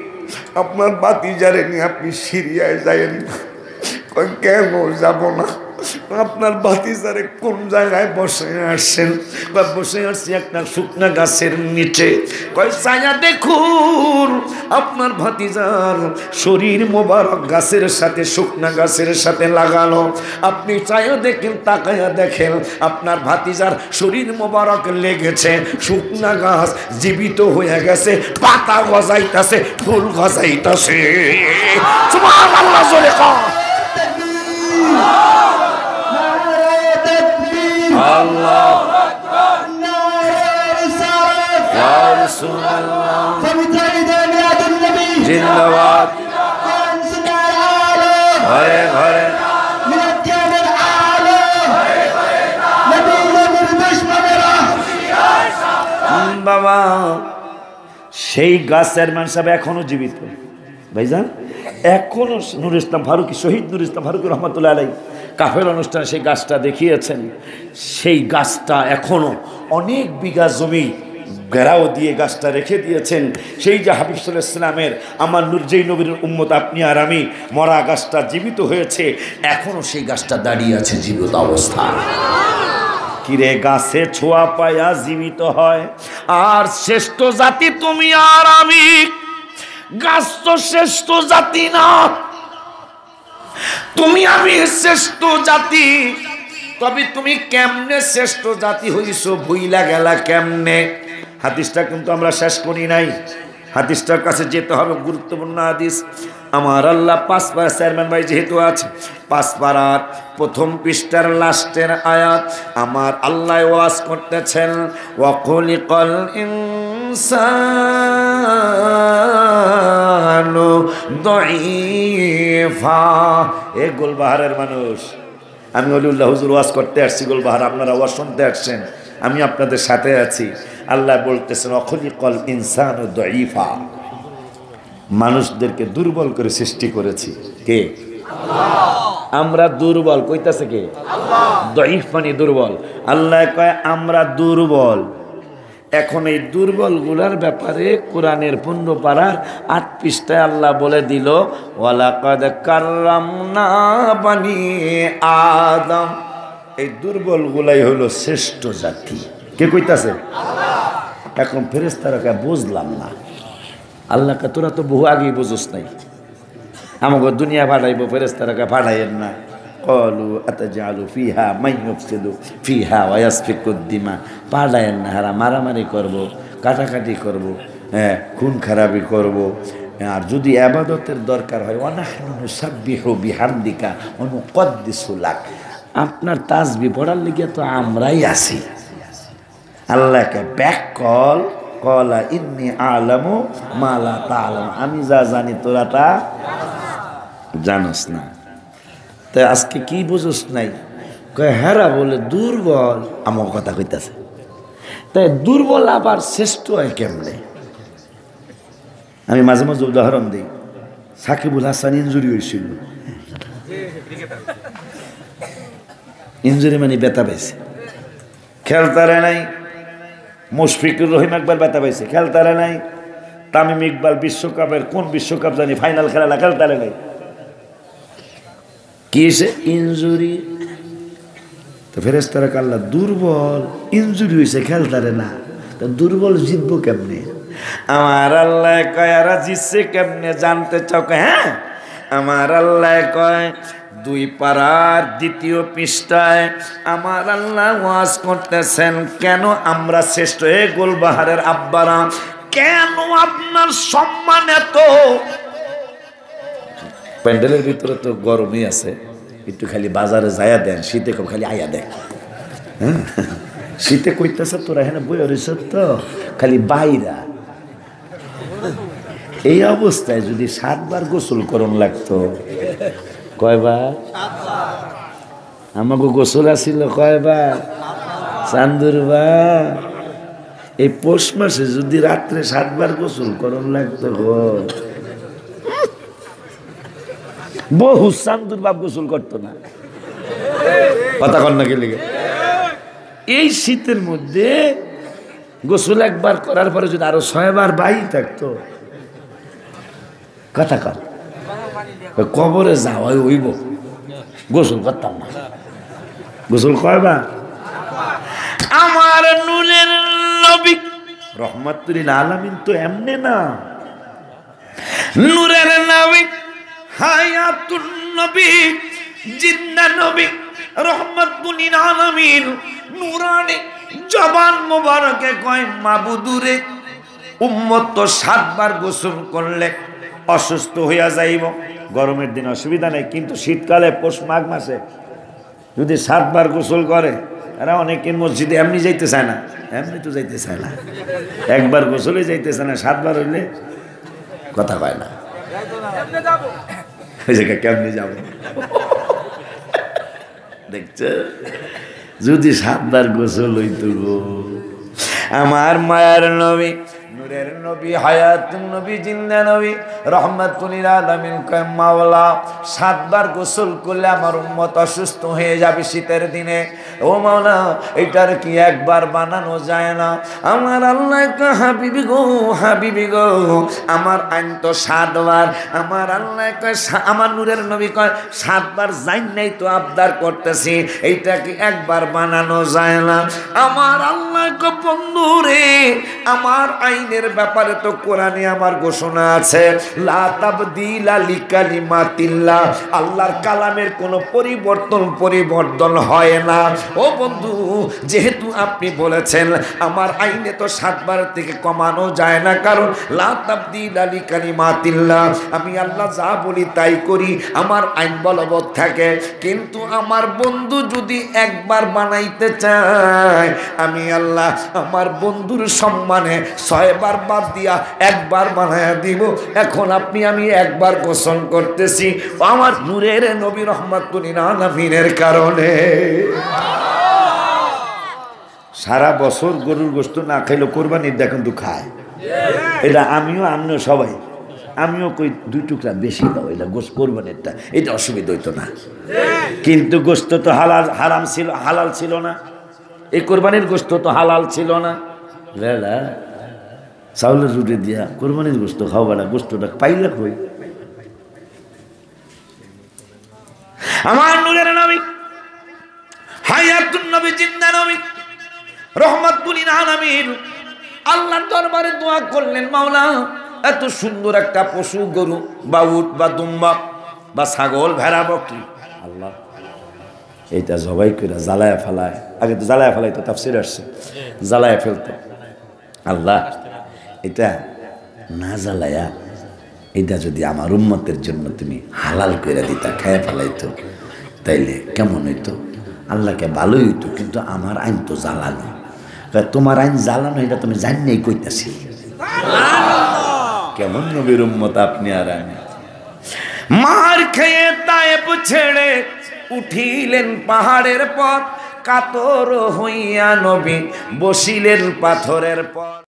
আপনার ভাতিজারে নিয়ে আপনি সিরিয়ায় যায়েন কয় কেন যাব না আপনার ভাতিজারে কোন জায়গায় বসে আসছেন কয় বসে আসছি একটা শুকনা গাছের নিচে কয় ছায়া দেখুন আপনার ভাতিজার শরীর মোবারক গাছের সাথে শুকনা গাছের সাথে লাগানো আপনি ছায়া দেখেন তাকায়া দেখেন আপনার ভাতিজার শরীর মোবারক লেগেছে শুকনা গাছ জীবিত হয়ে গেছে পাতা গজাইতাছে ফুল গজাইতাছে সুবহানাল্লাহ জোরে কর আল্লাহ ইয়া রাসূলুল্লাহ জিন্দাবাদ ঘরে ঘরে বাবা সেই গাছের মানুষ এখনো জীবিত ভাইজান এখনো নুরুল ইসলাম ফারুকী শহীদ নুরুল ইসলাম ফারুকী রহমতুল্লাহ আলাইহি কাফের অনুষ্ঠানে সেই গাছটা দেখিয়েছেন সেই গাছটা এখনো অনেক বিঘা জমি ঘেরাও দিয়ে গাছটা রেখে দিয়েছেন সেই যে হাবিব সাল্লাল্লাহু আলাইহি ওয়াসাল্লামের আমার নূর যেই নবীর উম্মত আপনি আর আমি মরা গাছটা জীবিত হয়েছে এখনো সেই গাছটা দাঁড়িয়ে আছে জীবিত অবস্থায় কিরে গাছে ছোঁয়া পায়া জীবিত হয় আর শ্রেষ্ঠ জাতি তুমি আর আমি গাছ তো শ্রেষ্ঠ জাতি না তুমি আমি শ্রেষ্ঠ জাতি তবে তুমি কেমনে শ্রেষ্ঠ জাতি হইছো ভুইলা গেলা কেমনে হাদিসটা কিন্তু আমরা শেষ করি নাই হাদিসটার কাছে যেতে হবে, গুরুত্বপূর্ণ হাদিস। আমার আল্লাহ 5 পারা চেয়ারম্যান ভাই যেহেতু আছে, 5 পারার প্রথম পৃষ্ঠার লাস্টের আয়াত আমার আল্লাহ ওয়াজ করতেছেন, ওয়াকুলিকাল ইনসানু দাঈফা। এ গোলবাহারের মানুষ, আমি ওলিউল্লাহ হুজুর ওয়াজ করতে আসছি গোলবাহার, আপনারা ওয়াজ শুনতে আসছেন, আমি আপনাদের সাথে আছি। আল্লাহ বলতেছেন অখলিকল ইনসানু দাঈফা, মানুষদেরকে দুর্বল করে সৃষ্টি করেছি। কে? আমরা দুর্বল, কইতাছে কে? দাঈফ মানে দুর্বল। আল্লাহ কয় আমরা দুর্বল। এখন এই দুর্বলগুলার ব্যাপারে কোরআনের 15 পারার 8 পৃষ্ঠায় আল্লাহ বলে দিল, ওয়ালাকাদ কাররামনা বানি আদম। এই দুর্বলগুলাই হলো শ্রেষ্ঠ জাতি। কে কইতাছে? এখন ফেরেশতারা কয় বুঝলাম না। আল্লাহ কে তোরা তো বহু আগেই বুঝোস নাই, আমাকে দুনিয়া ভাড়াইব, ফেরেশতারা কয় ভাড়াইয়েন না। কলু আতাজালু ফিহা মাইয়ুফসিদু ফিহা ওয়া ইয়াসফিকুদ দিমা, পাড়ায়েন না, হারা মারামারি করব, কাটাকাটি করব, হ্যাঁ খুন খারাপি করব। আর যদি ইবাদতের দরকার হয়, ওয়া নাহনু নুসাব্বিহু বিহামদিকা ওয়া নুকদ্দিসু লাক, আপনার তাসবিহ পড়ার লিগে তো আমরাই আছি। আল্লাহকে ব্যাক কল, কলা ইন্নী আলামু মা লা তা'লাম, আমি যা জানি তোরা তা জানোস না। তাই আজকে কি বুঝোস নাই? কয় হেরা বলে দুর্বল, আমার কথা কইতাছে। তাই দুর্বল আবার শ্রেষ্ঠ হয় কেমনে? আমি মাঝে মাঝে উদাহরণ দিই। সাকিবুল হাসান ইনজুরি হয়েছিল, ইনজুরি মানে ব্যথা পাইছে, খেলতারে নাই। মুশফিকুর রহিম একবার ব্যথা পাইছে, খেলতারে নাই। তামিম ইকবাল বিশ্বকাপের কোন বিশ্বকাপ জানি ফাইনাল খেলা, খেলতারে নাই। কি হয়েছে? ইনজুরি। তো ফেরেশতারা আল্লাহ দুর্বল, ইনজুরি হয়েছে, খেলতারে না, তো দুর্বল জিতবো কেমনে? আমার আল্লাহ কয় এরা জিতছে কেমনে জানতে চাও? হ্যাঁ, আমার আল্লাহ কয় 2 পারার 2য় পৃষ্ঠায় আমার আল্লাহ ওয়াজ করতেছেন, কেন আমরা শ্রেষ্ঠ। এ গোলবাহারের আব্বারা, কেন আপনার সম্মান এত? প্যান্ডেলের ভিতরে তো গরমই আছে, একটু খালি বাজারে যায়া দেন, শীতে কম খালি আয়া দেন। হ্যাঁ, শীতে কইতেছে তোরা হ্যাঁ বই রয়েছ তো খালি বাইরা। এই অবস্থায় যদি 7 বার গোসল করণ লাগতো, কয়বার? আমাকে গোসল আসিল কয়বার? চান্দুরবার। এই পৌষ মাসে যদি রাত্রে 7 বার গোসল করণ লাগতো গো, বহু চান্দুর বাপ গোসল করতো না। কথা কন না গেলে এই শীতের মধ্যে গোসল একবার করার পরে যদি আরো 6 বার বাই থাকতো, কথা কর, কবরে যাওয়াই হইব, গোসল করতাম না। গোসল কয়বার? আমার নূরের নবী রহমাতুল আলামিন তো এমনি না, নূরের নবী, হায়াতুন নবী, জিন্দা নবী, রহমাতুল আলামিন, নূরানি জবান মোবারকে কয় মাবুদুরে, উম্মত তো 7 বার গোসল করলে অসুস্থ হইয়া যাইব। গরমের দিন অসুবিধা নেই, কিন্তু শীতকালে পৌষ মাঘ মাসে যদি 7 বার গোসল করে, এরা অনেকে মসজিদে এমনি যাইতে চায় না, এমনি তো যাইতে চায় না, একবার গোসলে যাইতে চায় না, 7 বার হইলে কথা কয় না, ওই জায়গায় কেমনি যাব। দেখছো, যদি 7 বার গোসল হইতো গো। আমার মায়ার নবী, নূরের নবী, হায়াতুন নবী, জিন্দা নবী, রহমাতুল আলামিন কয় মাওলা 7 বার গোসল করলে আমার উম্মত অসুস্থ হয়ে যাবে শীতের দিনে। ও মাওলা, এটার কি একবার বানানো যায় না? আমার আল্লাহ কয় হাবিবি গো, হাবিবি গো, আমার আইন তো 7 বার। আমার আল্লাহ কয়, আমার নূরের নবী কয় 7 বার যাই নাই তো আবদার করতেছি, এইটা কি একবার বানানো যায় না? আমার আল্লাহ কয় বন্ধু রে, আমার আইন আইনের ব্যাপারে তো কোরআনে আমার ঘোষণা আছে, লা তাবদীলা লিকালিমাতিল্লাহ, আল্লাহর কালামের কোনো পরিবর্তন হয় না। ও বন্ধু, যেহেতু আপনি বলেছেন আমার আইনে তো 7 বার থেকে কমানো যায় না, কারণ লা তাবদীলা লিকালিমাতিল্লাহ, আমি আল্লাহ যা বলি তাই করি, আমার আইন বলবৎ থাকে। কিন্তু আমার বন্ধু যদি একবার বানাইতে চায়, আমি আল্লাহ আমার বন্ধুর সম্মানে 6 বার বাদ দিয়া একবার বানায়া দিব। এখন আমি একবার গোসল করতেছি আমার নূরের নবী রহমাতুল লিল আলামিনের কারণে। সারা বছর গরুর গোশত না খাইলেও কোরবানির দেখুন তো খায়। এটা আমিও সবাই, আমিও কই 2 টুকরা বেশি দাও, এটা গোশত কোরবানিরটা, এটা অসুবিধা হইতো না। কিন্তু গোশত তো হালাল ছিল না, এই কোরবানির গোশত তো হালাল ছিল না। বেড়া চাউলের রুটি দিয়া কোরবানির গোশত খাও, বেড়া গোশতটা পাইলে কই? আমার নূরের নবী, হায়াতুন নবী, জিন্দা নবী, রহমাতুল লিল আলামিন আল্লাহর দরবারে দোয়া করলেন, মাওলা এত সুন্দর একটা পশু, গরু বা উট বা দুম্বা বা ছাগল, ভেড়া, বকরি, আল্লাহ এইটা জবাই করে জ্বালায়া ফেলায়। আগে তো জ্বালায়া ফেলাইতো, তাফসীর আসছে জ্বালায়া ফেলতো। আল্লাহ এটা না জ্বালায়া এটা যদি আমার উম্মতের জন্য তুমি হালাল করে দিতা, খায়া ফেলাইতো, তাইলে কেমন হইতো? আল্লাহকে ভালোই হইতো, কিন্তু আমার আইন তো জ্বালানো। তোমার আইন জ্বালানো এটা তুমি জানিয়েই কইতাছি। কেমন নবীর উম্মত আপনি আর আমি। মার খেয়ে তায়েব ছেড়ে উঠিলেন পাহাড়ের পথ, কাতর হইয়া নবী বসিলেন পাথরের পর।